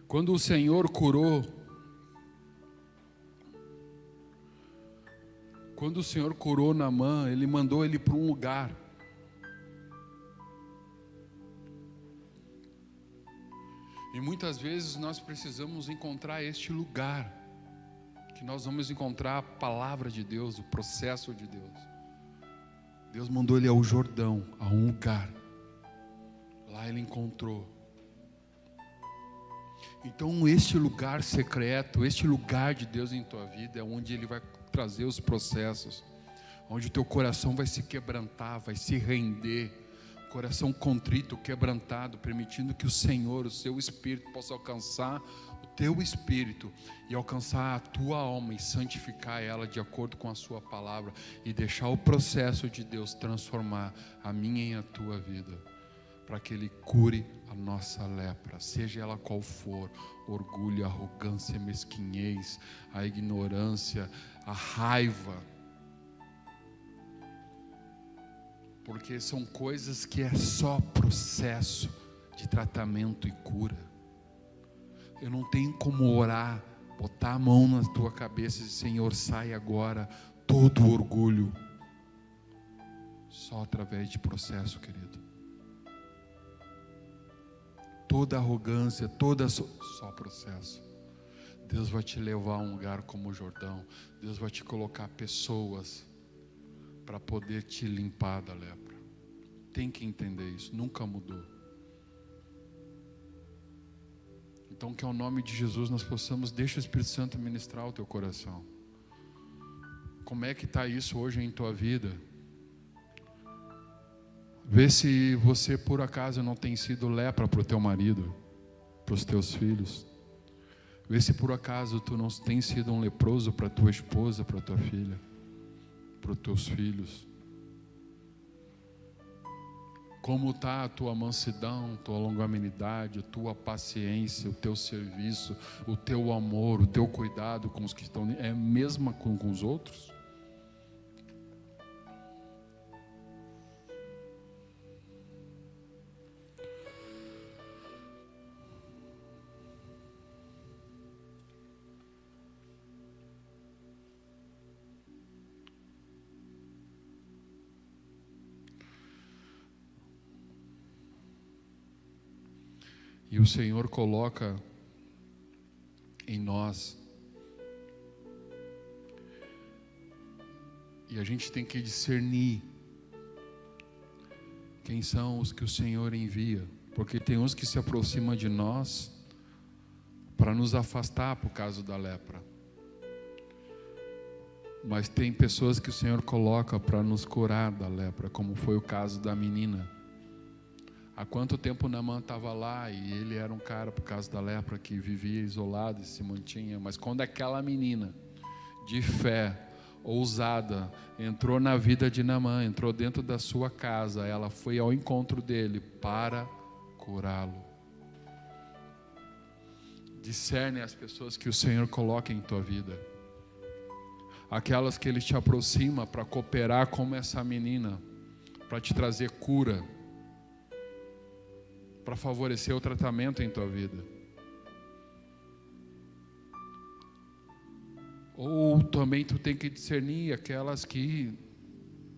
Quando o Senhor curou Naamã, Ele mandou ele para um lugar. E muitas vezes nós precisamos encontrar este lugar, que nós vamos encontrar a palavra de Deus, o processo de Deus. Deus mandou ele ao Jordão, a um lugar. Lá ele encontrou. Então este lugar secreto, este lugar de Deus em tua vida é onde Ele vai trazer os processos, onde o teu coração vai se quebrantar, vai se render, coração contrito, quebrantado, permitindo que o Senhor, o seu Espírito, possa alcançar o teu espírito e alcançar a tua alma e santificar ela de acordo com a sua palavra e deixar o processo de Deus transformar a minha e a tua vida, para que Ele cure a nossa lepra, seja ela qual for, orgulho, arrogância, mesquinhez, a ignorância, a raiva, porque são coisas que é só processo de tratamento e cura. Eu não tenho como orar, botar a mão na tua cabeça e dizer: Senhor, sai agora todo o orgulho, só através de processo, querido. Toda arrogância, só processo. Deus vai te levar a um lugar como o Jordão. Deus vai te colocar pessoas para poder te limpar da lepra. Tem que entender isso, nunca mudou. Então que ao nome de Jesus nós possamos, deixa o Espírito Santo ministrar o teu coração. Como é que está isso hoje em tua vida? Vê se você por acaso não tem sido lepra para o teu marido, para os teus filhos. Vê se por acaso tu não tem sido um leproso para tua esposa, para tua filha, para os teus filhos. Como está a tua mansidão, tua longanimidade, a tua paciência, o teu serviço, o teu amor, o teu cuidado com os que estão... É a mesma com os outros? E o Senhor coloca em nós, e a gente tem que discernir quem são os que o Senhor envia, porque tem uns que se aproximam de nós para nos afastar por causa da lepra, mas tem pessoas que o Senhor coloca para nos curar da lepra, como foi o caso da menina. Há quanto tempo Naamã estava lá e ele era um cara, por causa da lepra, que vivia isolado e se mantinha. Mas quando aquela menina de fé, ousada, entrou na vida de Naamã, entrou dentro da sua casa, ela foi ao encontro dele para curá-lo. Discerne as pessoas que o Senhor coloca em tua vida. Aquelas que Ele te aproxima para cooperar como essa menina, para te trazer cura, para favorecer o tratamento em tua vida. Ou também tu tem que discernir aquelas que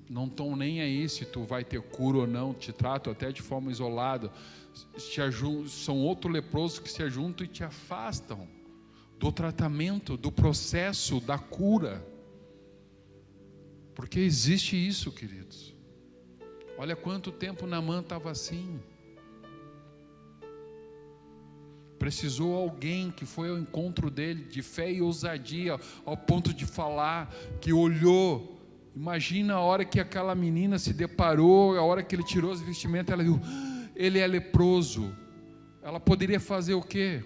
não estão nem aí se tu vai ter cura ou não, te tratam até de forma isolada, são outros leprosos que se ajuntam e te afastam do tratamento, do processo, da cura. Porque existe isso, queridos. Olha quanto tempo Naamã estava assim. Precisou alguém que foi ao encontro dele de fé e ousadia, ao ponto de falar, que olhou. Imagina a hora que aquela menina se deparou, a hora que ele tirou as vestimentas, ela viu, ele é leproso. Ela poderia fazer o quê?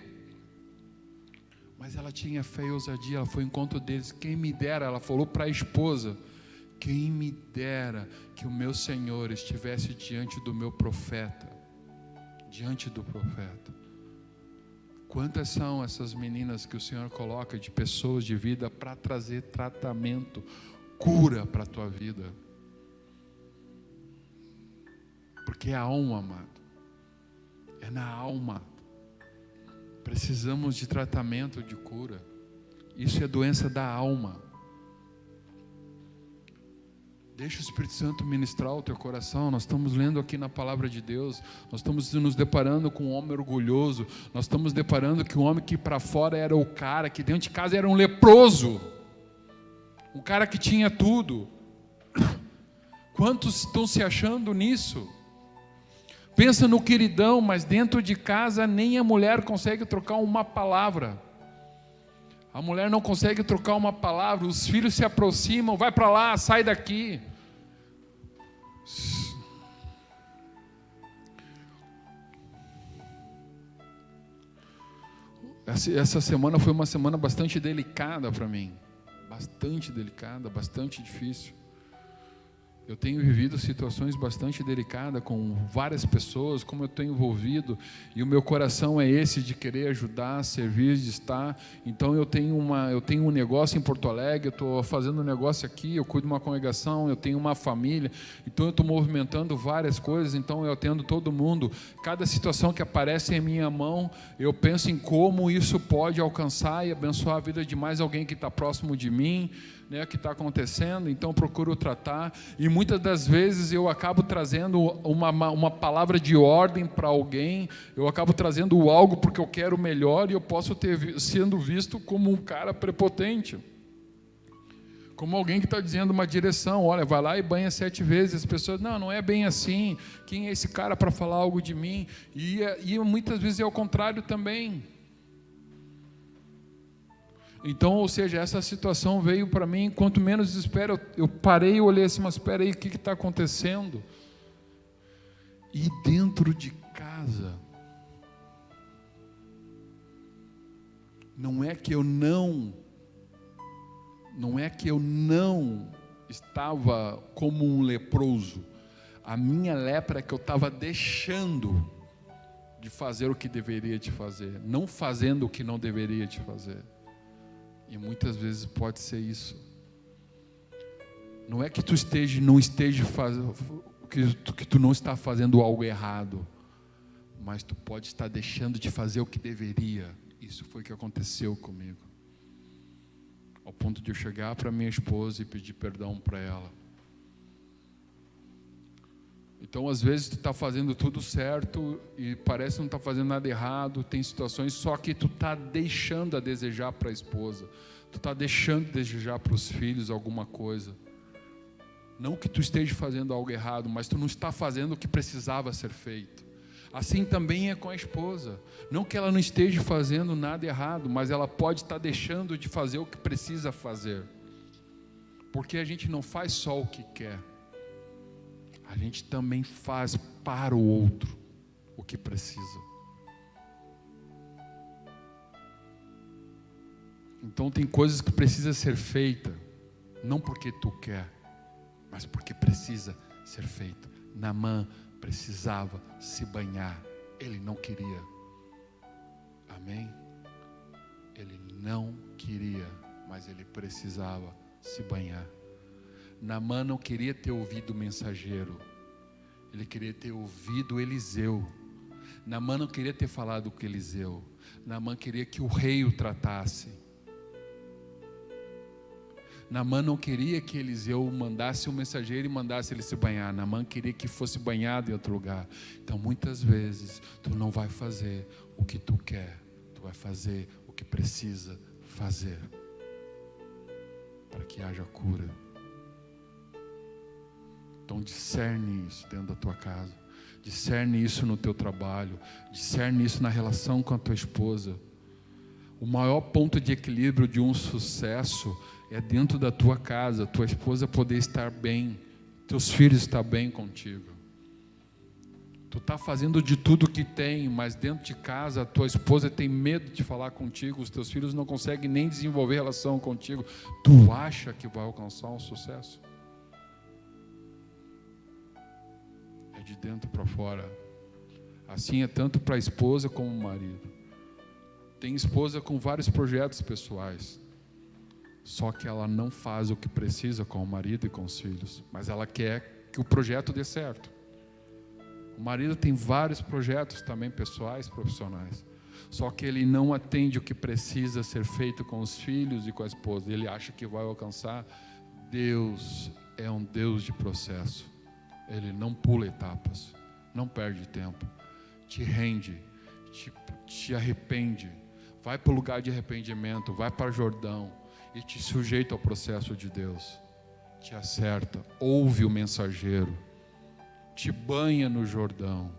Mas ela tinha fé e ousadia, ela foi ao encontro deles. Quem me dera, ela falou para a esposa, quem me dera que o meu Senhor estivesse diante do meu profeta, diante do profeta. Quantas são essas meninas que o Senhor coloca de pessoas de vida para trazer tratamento, cura para a tua vida? Porque é a alma, amado. É na alma. Precisamos de tratamento, de cura. Isso é doença da alma. Deixa o Espírito Santo ministrar o teu coração. Nós estamos lendo aqui na palavra de Deus. Nós estamos nos deparando com um homem orgulhoso. Nós estamos deparando que o homem que para fora era o cara, que dentro de casa era um leproso. Um cara que tinha tudo. Quantos estão se achando nisso? Pensa no queridão, mas dentro de casa nem a mulher consegue trocar uma palavra. A mulher não consegue trocar uma palavra, os filhos se aproximam, vai para lá, sai daqui. Essa semana foi uma semana bastante delicada para mim, bastante delicada, bastante difícil. Eu tenho vivido situações bastante delicadas com várias pessoas, como eu tenho envolvido, e o meu coração é esse de querer ajudar, servir, de estar. Então eu tenho um negócio em Porto Alegre, eu estou fazendo um negócio aqui, eu cuido de uma congregação, eu tenho uma família, então eu estou movimentando várias coisas, então eu atendo todo mundo. Cada situação que aparece em minha mão, eu penso em como isso pode alcançar e abençoar a vida de mais alguém que está próximo de mim, né, que está acontecendo. Então procuro tratar, e muitas das vezes eu acabo trazendo uma palavra de ordem para alguém, eu acabo trazendo algo porque eu quero o melhor, e eu posso ter sendo visto como um cara prepotente, como alguém que está dizendo uma direção, olha, vai lá e banha 7 vezes, as pessoas, não é bem assim, quem é esse cara para falar algo de mim? E muitas vezes é o contrário também. Então, ou seja, essa situação veio para mim, quanto menos espero, eu parei e olhei assim, mas espera aí, o que está acontecendo? E dentro de casa, não é que eu não estava como um leproso, a minha lepra é que eu estava deixando de fazer o que deveria de fazer, não fazendo o que não deveria de fazer. E muitas vezes pode ser isso. Não é que tu não esteja fazendo, que tu não está fazendo algo errado, mas tu pode estar deixando de fazer o que deveria. Isso foi o que aconteceu comigo, ao ponto de eu chegar para minha esposa e pedir perdão para ela. Então, às vezes, tu está fazendo tudo certo e parece que não está fazendo nada errado, tem situações, só que tu está deixando a desejar para a esposa, tu está deixando de desejar para os filhos alguma coisa. Não que tu esteja fazendo algo errado, mas tu não está fazendo o que precisava ser feito. Assim também é com a esposa. Não que ela não esteja fazendo nada errado, mas ela pode estar deixando de fazer o que precisa fazer. Porque a gente não faz só o que quer. A gente também faz para o outro o que precisa. Então tem coisas que precisam ser feitas, não porque tu quer, mas porque precisa ser feito. Naamã precisava se banhar, ele não queria. Amém? Ele não queria, mas ele precisava se banhar. Naamã não queria ter ouvido o mensageiro, ele queria ter ouvido Eliseu. Naamã não queria ter falado com Eliseu, Naamã queria que o rei o tratasse. Naamã não queria que Eliseu mandasse um mensageiro e mandasse ele se banhar. Naamã queria que fosse banhado em outro lugar. Então muitas vezes tu não vai fazer o que tu quer, tu vai fazer o que precisa fazer para que haja cura. Então discerne isso dentro da tua casa, discerne isso no teu trabalho, discerne isso na relação com a tua esposa. O maior ponto de equilíbrio de um sucesso é dentro da tua casa, tua esposa poder estar bem, teus filhos estar bem contigo. Tu está fazendo de tudo que tem, mas dentro de casa a tua esposa tem medo de falar contigo, os teus filhos não conseguem nem desenvolver relação contigo. Tu acha que vai alcançar um sucesso? É de dentro para fora. Assim é tanto para a esposa como o marido. Tem esposa com vários projetos pessoais, só que ela não faz o que precisa com o marido e com os filhos, mas ela quer que o projeto dê certo. O marido tem vários projetos também pessoais, profissionais, só que ele não atende o que precisa ser feito com os filhos e com a esposa. Ele acha que vai alcançar. Deus é um Deus de processo. Ele não pula etapas, não perde tempo. Te rende, te arrepende, vai para o lugar de arrependimento, vai para Jordão e te sujeita ao processo de Deus. Te acerta, ouve o mensageiro, te banha no Jordão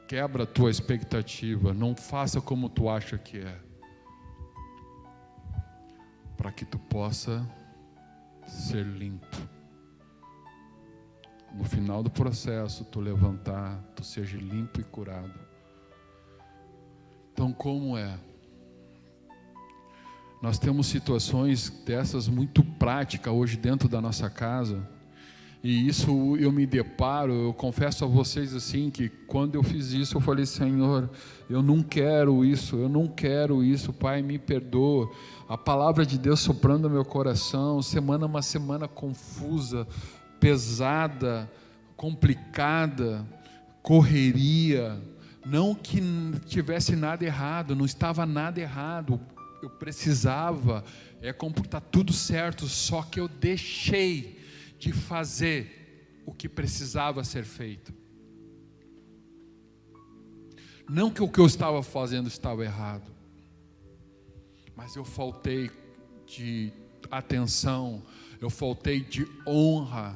Quebra a tua expectativa, não faça como tu acha que é, para que tu possa ser limpo. No final do processo, tu levantar, tu seja limpo e curado. Então, como é? Nós temos situações dessas muito práticas hoje dentro da nossa casa. E isso eu me deparo, eu confesso a vocês assim, que quando eu fiz isso, eu falei: Senhor, eu não quero isso, Pai, me perdoa. A palavra de Deus soprando no meu coração, uma semana confusa, pesada, complicada, correria. Não que tivesse nada errado, não estava nada errado, eu precisava computar tudo certo, só que eu deixei de fazer o que precisava ser feito. Não que o que eu estava fazendo estava errado, mas eu faltei de atenção, eu faltei de honra.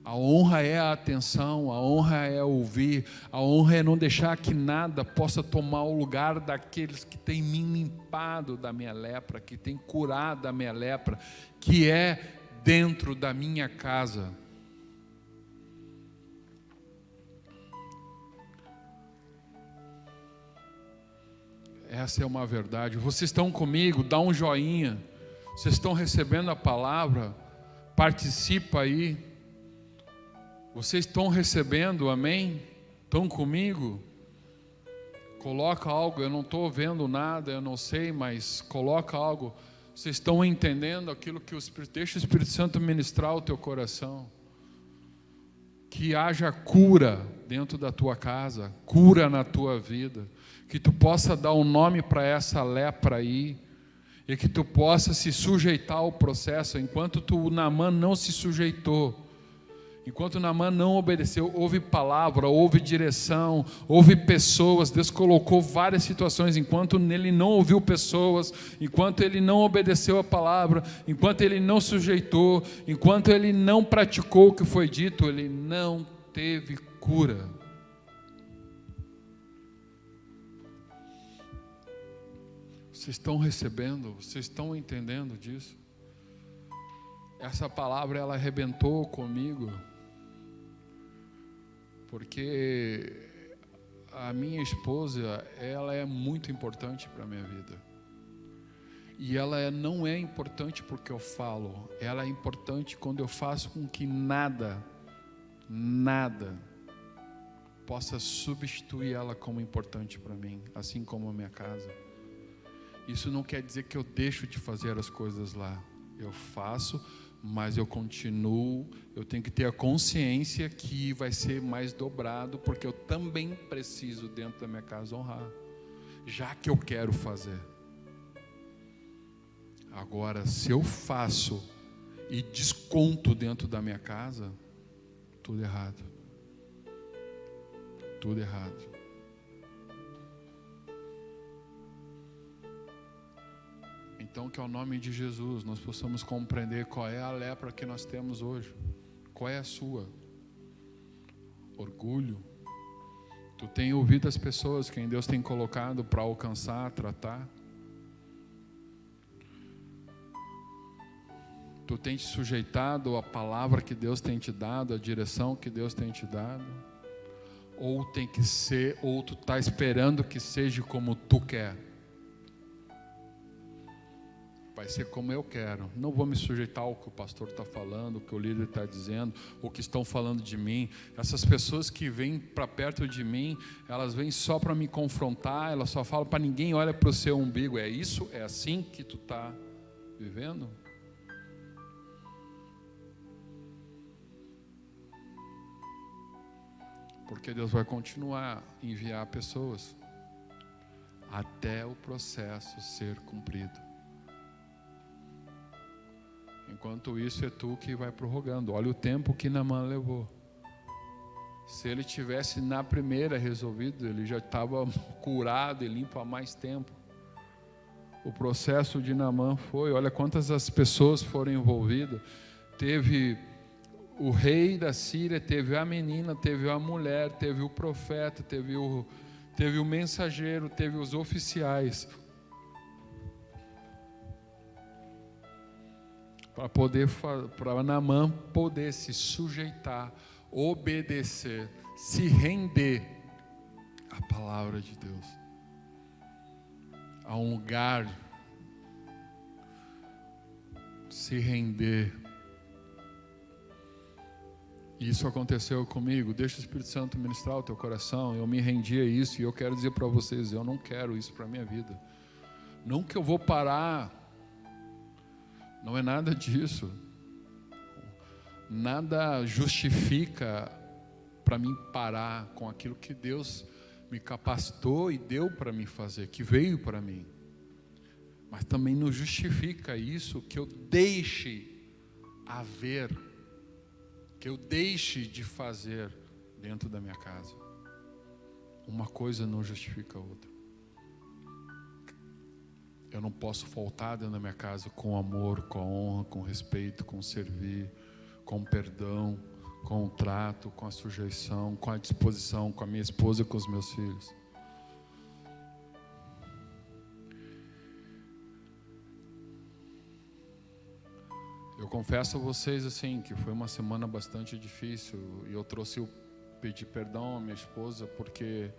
A honra é a atenção, a honra é ouvir, a honra é não deixar que nada possa tomar o lugar daqueles que têm me limpado da minha lepra, que têm curado a minha lepra, que é dentro da minha casa. Essa é uma verdade. Vocês estão comigo? Dá um joinha. Vocês estão recebendo a palavra? Participa aí. Vocês estão recebendo, amém? Estão comigo? Coloca algo, eu não estou vendo nada, eu não sei, mas coloca algo. Vocês estão entendendo aquilo que deixa o Espírito Santo ministrar o teu coração. Que haja cura dentro da tua casa, cura na tua vida. Que tu possa dar um nome para essa lepra aí. E que tu possa se sujeitar ao processo. Enquanto Naamã não se sujeitou, enquanto Naamã não obedeceu, houve palavra, houve direção, houve pessoas. Deus colocou várias situações. Enquanto ele não ouviu pessoas, enquanto ele não obedeceu a palavra, enquanto ele não sujeitou, enquanto ele não praticou o que foi dito, ele não teve cura. Vocês estão recebendo? Vocês estão entendendo disso? Essa palavra, ela arrebentou comigo, porque a minha esposa, ela é muito importante para a minha vida. E ela não é importante porque eu falo, ela é importante quando eu faço com que nada possa substituir ela como importante para mim, assim como a minha casa. Isso não quer dizer que eu deixo de fazer as coisas lá. Eu faço, mas eu continuo, eu tenho que ter a consciência que vai ser mais dobrado, porque eu também preciso dentro da minha casa honrar, já que eu quero fazer. Agora, se eu faço e desconto dentro da minha casa, tudo errado. Tudo errado. Então, que ao nome de Jesus nós possamos compreender qual é a lepra que nós temos hoje. Qual é a sua? Orgulho. Tu tem ouvido as pessoas quem Deus tem colocado para alcançar, tratar? Tu tem te sujeitado à palavra que Deus tem te dado, à direção que Deus tem te dado? Ou tem que ser, ou tu está esperando que seja como tu quer? Vai ser como eu quero. Não vou me sujeitar ao que o pastor está falando, o que o líder está dizendo, o que estão falando de mim. Essas pessoas que vêm para perto de mim, elas vêm só para me confrontar, elas só falam para ninguém olha para o seu umbigo. É isso? É assim que tu está vivendo? Porque Deus vai continuar a enviar pessoas até o processo ser cumprido. Enquanto isso, é tu que vai prorrogando. Olha o tempo que Naamã levou. Se ele tivesse na primeira resolvido, ele já estava curado e limpo há mais tempo. O processo de Naamã foi, olha quantas as pessoas foram envolvidas. Teve o rei da Síria, teve a menina, teve a mulher, teve o profeta, teve o mensageiro, teve os oficiais, para Naamã poder se sujeitar, obedecer, se render à palavra de Deus, a um lugar, se render. E isso aconteceu comigo. Deixa o Espírito Santo ministrar o teu coração. Eu me rendi a isso, e eu quero dizer para vocês, eu não quero isso para a minha vida. Não que eu vou parar, não é nada disso. Nada justifica para mim parar com aquilo que Deus me capacitou e deu para mim fazer, que veio para mim. Mas também não justifica isso que eu deixe haver, que eu deixe de fazer dentro da minha casa. Uma coisa não justifica a outra. Eu não posso faltar dentro da minha casa com amor, com honra, com respeito, com servir, com perdão, com o trato, com a sujeição, com a disposição, com a minha esposa e com os meus filhos. Eu confesso a vocês assim que foi uma semana bastante difícil, e eu pedi perdão à minha esposa porque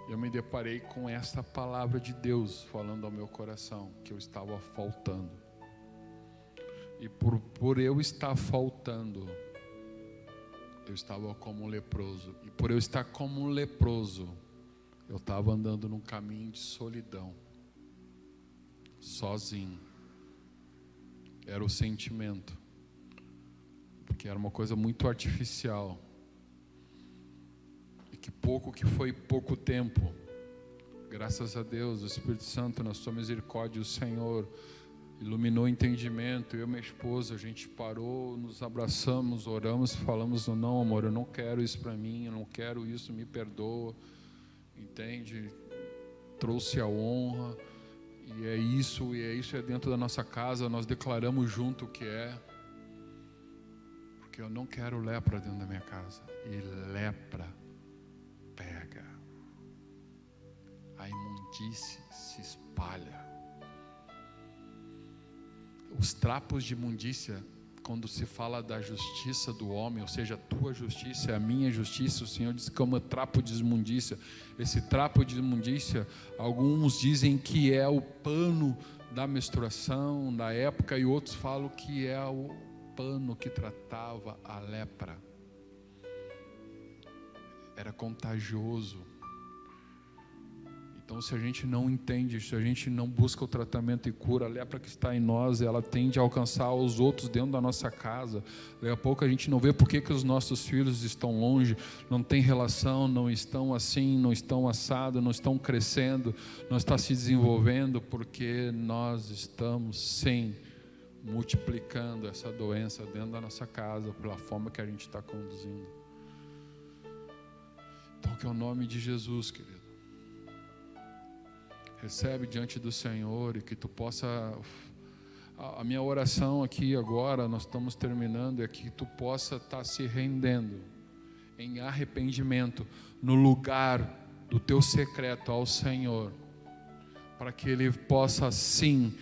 eu me deparei com essa palavra de Deus falando ao meu coração que eu estava faltando. E por eu estar faltando, eu estava como um leproso. E por eu estar como um leproso, eu estava andando num caminho de solidão, sozinho. Era o sentimento, porque era uma coisa muito artificial, e que foi pouco tempo, graças a Deus, o Espírito Santo, na sua misericórdia, o Senhor iluminou o entendimento. Eu e minha esposa, a gente parou, nos abraçamos, oramos, falamos: não, amor, eu não quero isso para mim, eu não quero isso, me perdoa, entende? Trouxe a honra. E é isso é dentro da nossa casa, nós declaramos junto o que é. Porque eu não quero lepra dentro da minha casa. E lepra pega. A imundície se espalha. Os trapos de imundícia, quando se fala da justiça do homem, ou seja, a tua justiça é a minha justiça, o Senhor diz como trapo de imundícia. Esse trapo de imundícia, alguns dizem que é o pano da menstruação da época, e outros falam que é o pano que tratava a lepra. Era contagioso. Então, se a gente não entende, se a gente não busca o tratamento e cura, a lepra que está em nós, ela tende a alcançar os outros dentro da nossa casa. Daqui a pouco a gente não vê por que os nossos filhos estão longe, não tem relação, não estão assim, não estão assados, não estão crescendo, não estão se desenvolvendo, porque nós estamos, sim, multiplicando essa doença dentro da nossa casa, pela forma que a gente está conduzindo. Então, que é o nome de Jesus, querido. Recebe diante do Senhor, e que tu possa, a minha oração aqui agora, nós estamos terminando, é que tu possa estar se rendendo em arrependimento no lugar do teu secreto ao Senhor, para que Ele possa sim,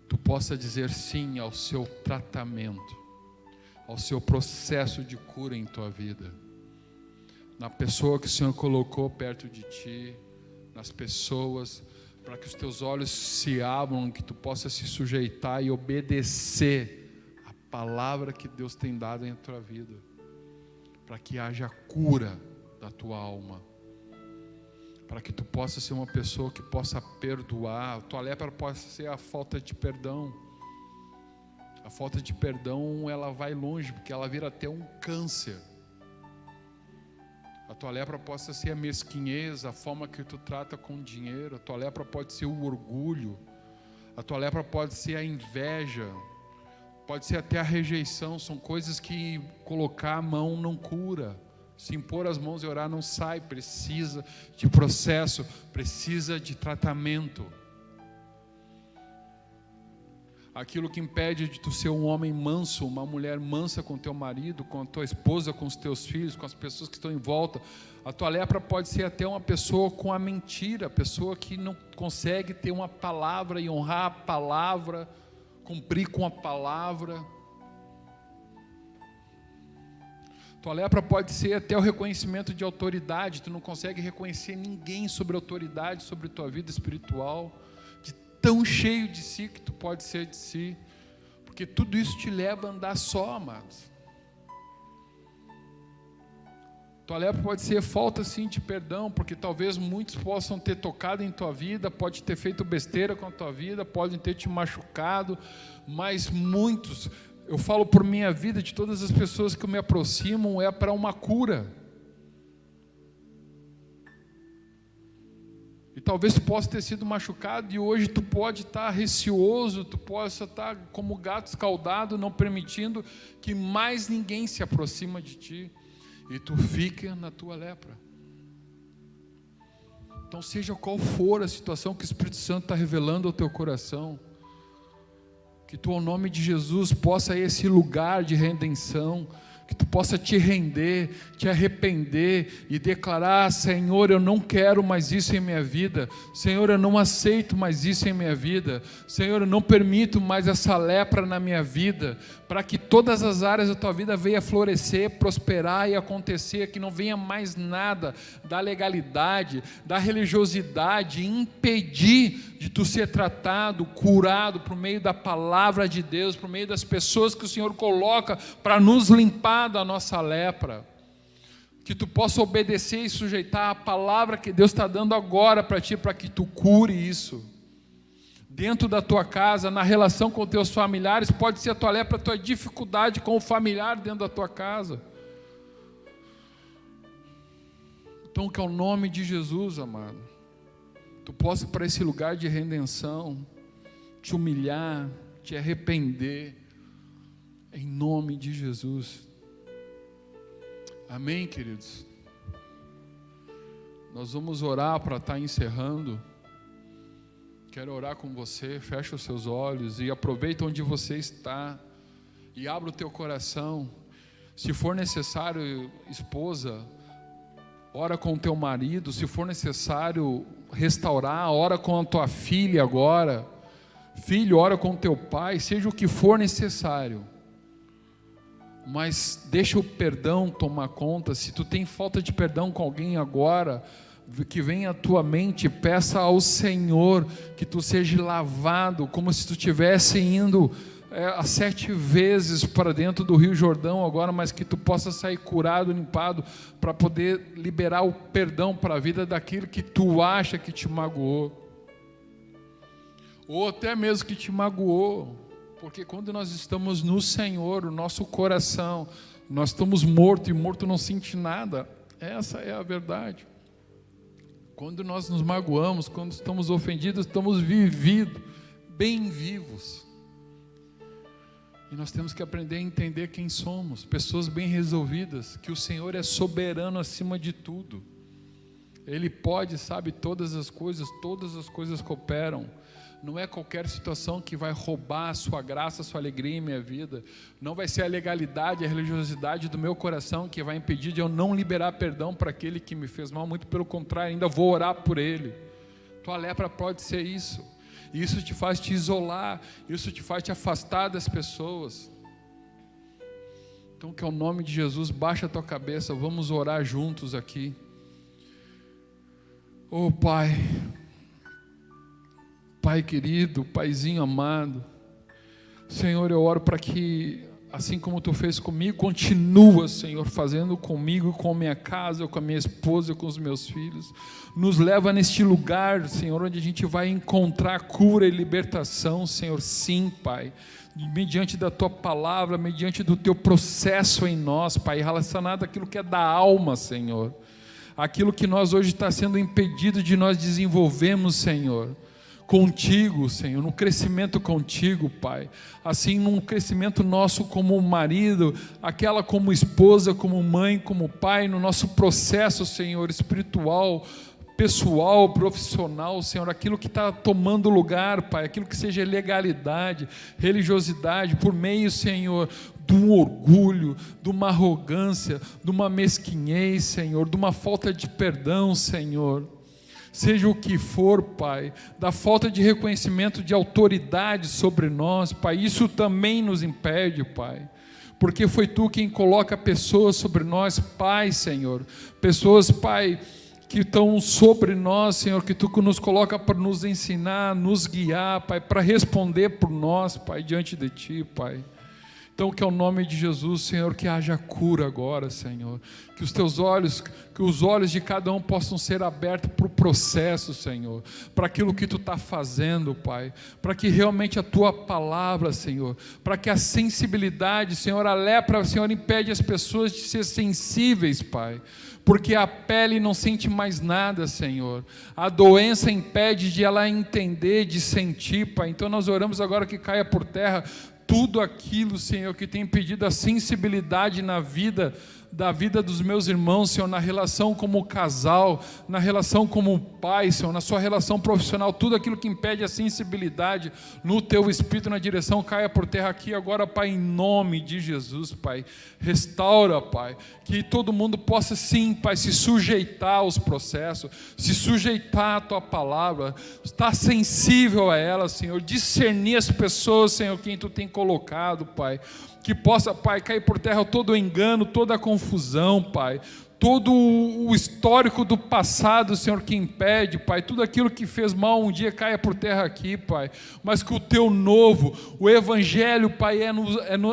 tu possa dizer sim ao seu tratamento, ao seu processo de cura em tua vida, na pessoa que o Senhor colocou perto de ti, nas pessoas, para que os teus olhos se abram, que tu possa se sujeitar e obedecer a palavra que Deus tem dado em tua vida, para que haja cura da tua alma, para que tu possa ser uma pessoa que possa perdoar. A tua lepra possa ser a falta de perdão. A falta de perdão, ela vai longe, porque ela vira até um câncer. A tua lepra possa ser a mesquinhez, a forma que tu trata com o dinheiro. A tua lepra pode ser o orgulho. A tua lepra pode ser a inveja. Pode ser até a rejeição. São coisas que colocar a mão não cura. Se impor as mãos e orar não sai. Precisa de processo, precisa de tratamento. aquilo que impede de tu ser um homem manso, uma mulher mansa com teu marido, com a tua esposa, com os teus filhos, com as pessoas que estão em volta. A tua lepra pode ser até uma pessoa com a mentira, a pessoa que não consegue ter uma palavra e honrar a palavra, cumprir com a palavra. Tua lepra pode ser até o reconhecimento de autoridade, tu não consegue reconhecer ninguém sobre autoridade, sobre tua vida espiritual, de tão cheio de si que tu pode ser de si, porque tudo isso te leva a andar só, amados. Tua lepra pode ser falta sim de perdão, porque talvez muitos possam ter tocado em tua vida, pode ter feito besteira com a tua vida, podem ter te machucado, mas muitos, eu falo por minha vida, de todas as pessoas que me aproximam, é para uma cura. E talvez tu possa ter sido machucado e hoje tu pode estar receoso, tu possa estar como gato escaldado, não permitindo que mais ninguém se aproxima de ti. E tu fica na tua lepra. Então, seja qual for a situação que o Espírito Santo está revelando ao teu coração, que tu, ao nome de Jesus, possa ir a esse lugar de redenção, que tu possa te render, te arrepender e declarar: Senhor, eu não quero mais isso em minha vida, Senhor, eu não aceito mais isso em minha vida, Senhor, eu não permito mais essa lepra na minha vida, para que todas as áreas da tua vida venham florescer, prosperar e acontecer, que não venha mais nada da legalidade, da religiosidade, impedir de tu ser tratado, curado, por meio da palavra de Deus, por meio das pessoas que o Senhor coloca para nos limpar da nossa lepra, que tu possa obedecer e sujeitar a palavra que Deus está dando agora para ti, para que tu cure isso, dentro da tua casa, na relação com teus familiares. Pode ser a tua lepra, a tua dificuldade com o familiar dentro da tua casa. Então, que ao nome de Jesus, amado, tu possa ir para esse lugar de redenção, te humilhar, te arrepender, em nome de Jesus. Amém, queridos? Nós vamos orar para estar encerrando. Quero orar com você. Fecha os seus olhos e aproveita onde você está e abra o teu coração. Se for necessário, esposa, ora com o teu marido. Se for necessário restaurar, ora com a tua filha agora. Filho, ora com o teu pai. Seja o que for necessário, mas deixa o perdão tomar conta. Se tu tem falta de perdão com alguém agora, que venha à tua mente, peça ao Senhor que tu seja lavado, como se tu estivesse indo 7 vezes para dentro do Rio Jordão agora, mas que tu possa sair curado, limpado, para poder liberar o perdão para a vida daquilo que tu acha que te magoou, ou até mesmo que te magoou. Porque quando nós estamos no Senhor, o nosso coração, nós estamos mortos, e morto não sente nada. Essa é a verdade. Quando nós nos magoamos, quando estamos ofendidos, estamos vividos, bem vivos. E nós temos que aprender a entender quem somos, pessoas bem resolvidas, que o Senhor é soberano acima de tudo. Ele pode, sabe todas as coisas cooperam. Não é qualquer situação que vai roubar a sua graça, a sua alegria em minha vida. Não vai ser a legalidade, a religiosidade do meu coração que vai impedir de eu não liberar perdão para aquele que me fez mal. Muito pelo contrário, ainda vou orar por ele. Tua lepra pode ser isso. E isso te faz te isolar, isso te faz te afastar das pessoas. Então, que ao nome de Jesus, baixa a tua cabeça, vamos orar juntos aqui. Oh Pai, Pai querido, Paizinho amado, Senhor, eu oro para que, assim como Tu fez comigo, continua, Senhor, fazendo comigo, com a minha casa, com a minha esposa, com os meus filhos. Nos leva neste lugar, Senhor, onde a gente vai encontrar cura e libertação, Senhor. Sim, Pai, mediante da Tua palavra, mediante do Teu processo em nós, Pai, relacionado àquilo que é da alma, Senhor. Aquilo que nós hoje está sendo impedido de nós desenvolvermos, Senhor. Contigo, Senhor, no crescimento contigo, Pai, assim num crescimento nosso como marido, aquela como esposa, como mãe, como pai, no nosso processo, Senhor, espiritual, pessoal, profissional, Senhor, aquilo que está tomando lugar, Pai, aquilo que seja legalidade, religiosidade, por meio, Senhor, de um orgulho, de uma arrogância, de uma mesquinhez, Senhor, de uma falta de perdão, Senhor. Seja o que for, Pai, da falta de reconhecimento de autoridade sobre nós, Pai, isso também nos impede, Pai, porque foi Tu quem coloca pessoas sobre nós, Pai, Senhor, pessoas, Pai, que estão sobre nós, Senhor, que Tu nos coloca para nos ensinar, nos guiar, Pai, para responder por nós, Pai, diante de Ti, Pai. Então, que é o nome de Jesus, Senhor, que haja cura agora, Senhor, que os Teus olhos, que os olhos de cada um possam ser abertos para o processo, Senhor, para aquilo que Tu está fazendo, Pai, para que realmente a Tua palavra, Senhor, para que a sensibilidade, Senhor, a lepra, Senhor, impede as pessoas de ser sensíveis, Pai, porque a pele não sente mais nada, Senhor, a doença impede de ela entender, de sentir, Pai. Então nós oramos agora que caia por terra tudo aquilo, Senhor, que tem impedido a sensibilidade na vida, da vida dos meus irmãos, Senhor, na relação como casal, na relação como pai, Senhor, na sua relação profissional, tudo aquilo que impede a sensibilidade no Teu Espírito, na direção, caia por terra aqui agora, Pai, em nome de Jesus, Pai. Restaura, Pai, que todo mundo possa sim, Pai, se sujeitar aos processos, se sujeitar à Tua palavra, estar sensível a ela, Senhor, discernir as pessoas, Senhor, quem Tu tem colocado, Pai, que possa, Pai, cair por terra todo o engano, toda a confusão, Pai, todo o histórico do passado, Senhor, que impede, Pai, tudo aquilo que fez mal um dia caia por terra aqui, Pai, mas que o Teu novo, o Evangelho, Pai,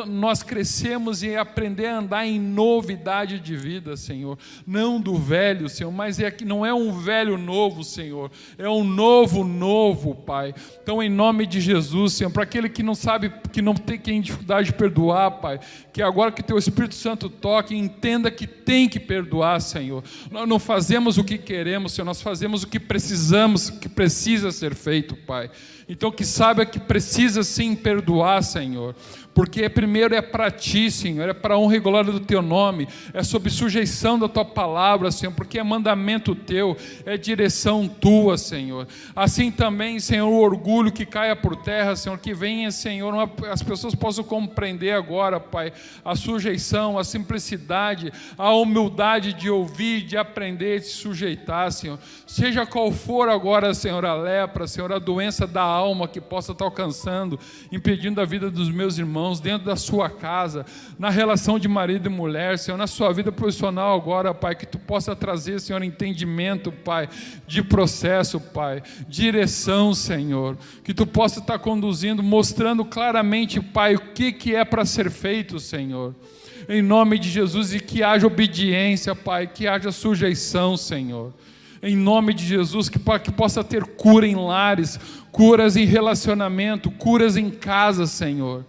nós crescemos e aprender a andar em novidade de vida, Senhor, não do velho, Senhor, mas não é um velho novo, Senhor, é um novo, Pai. Então, em nome de Jesus, Senhor, para aquele que não sabe, que não tem dificuldade de perdoar, Pai, que agora que Teu Espírito Santo toque, entenda que tem que perdoar, Senhor. Nós não fazemos o que queremos, Senhor, nós fazemos o que precisamos, que precisa ser feito, Pai. Então que saiba que precisa sim perdoar, Senhor, porque primeiro é para Ti, Senhor, é para a honra e glória do Teu nome, é sob sujeição da Tua palavra, Senhor, porque é mandamento Teu, é direção Tua, Senhor. Assim também, Senhor, o orgulho que caia por terra, Senhor, que venha, Senhor, as pessoas possam compreender agora, Pai, a sujeição, a simplicidade, a humildade de ouvir, de aprender, de se sujeitar, Senhor. Seja qual for agora, Senhor, a lepra, Senhor, a doença da alma que possa estar alcançando, impedindo a vida dos meus irmãos, dentro da sua casa, na relação de marido e mulher, Senhor, na sua vida profissional agora, Pai, que Tu possa trazer, Senhor, entendimento, Pai, de processo, Pai, direção, Senhor, que Tu possa estar conduzindo, mostrando claramente, Pai, o que é para ser feito, Senhor, em nome de Jesus, e que haja obediência, Pai, que haja sujeição, Senhor, em nome de Jesus, que possa ter cura em lares, curas em relacionamento, curas em casa, Senhor,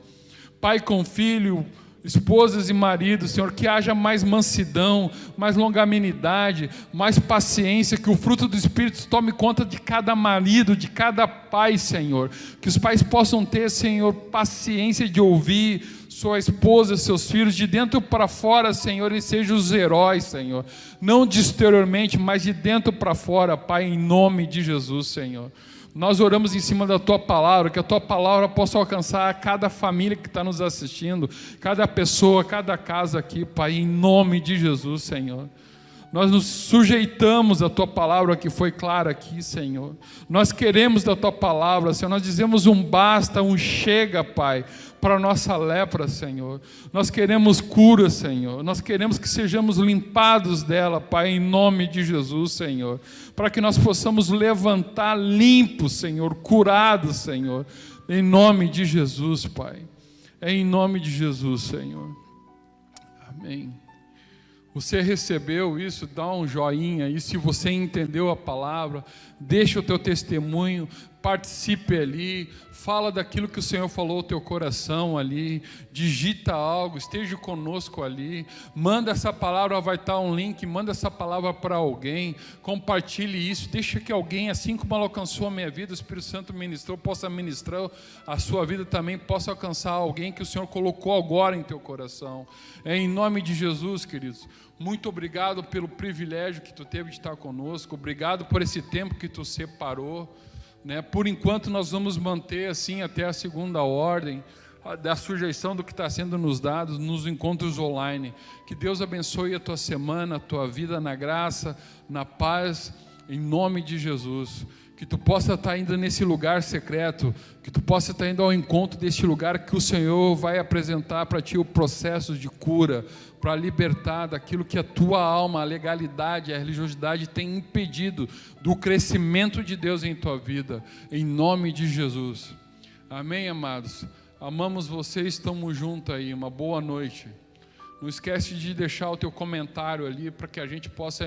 pai com filho, esposas e maridos, Senhor, que haja mais mansidão, mais longanimidade, mais paciência, que o fruto do Espírito tome conta de cada marido, de cada pai, Senhor, que os pais possam ter, Senhor, paciência de ouvir sua esposa, seus filhos, de dentro para fora, Senhor, e sejam os heróis, Senhor, não de exteriormente, mas de dentro para fora, Pai, em nome de Jesus, Senhor. Nós oramos em cima da Tua palavra, que a Tua palavra possa alcançar cada família que está nos assistindo, cada pessoa, cada casa aqui, Pai, em nome de Jesus, Senhor. Nós nos sujeitamos à Tua palavra que foi clara aqui, Senhor. Nós queremos da Tua palavra, Senhor. Nós dizemos um basta, um chega, Pai, para a nossa lepra, Senhor. Nós queremos cura, Senhor. Nós queremos que sejamos limpados dela, Pai, em nome de Jesus, Senhor. Para que nós possamos levantar limpos, Senhor, curados, Senhor. Em nome de Jesus, Pai. É em nome de Jesus, Senhor. Amém. Você recebeu isso, dá um joinha aí. Se você entendeu a palavra, deixa o teu testemunho. participe ali, fala daquilo que o Senhor falou ao teu coração ali, digita algo, esteja conosco ali, manda essa palavra, vai estar um link, manda essa palavra para alguém, compartilhe isso, deixa que alguém, assim como ela alcançou a minha vida, o Espírito Santo ministrou, possa ministrar a sua vida também, possa alcançar alguém que o Senhor colocou agora em teu coração. É em nome de Jesus, queridos. Muito obrigado pelo privilégio que tu teve de estar conosco, obrigado por esse tempo que tu separou, né? Por enquanto nós vamos manter assim até a segunda ordem, da sujeição do que está sendo nos dado nos encontros online. Que Deus abençoe a tua semana, a tua vida na graça, na paz, em nome de Jesus. Que tu possa estar indo nesse lugar secreto, que tu possa estar indo ao encontro deste lugar que o Senhor vai apresentar para ti o processo de cura, para libertar daquilo que a tua alma, a legalidade, a religiosidade tem impedido do crescimento de Deus em tua vida, em nome de Jesus. Amém, amados? Amamos vocês, estamos juntos aí, uma boa noite. Não esquece de deixar o teu comentário ali para que a gente possa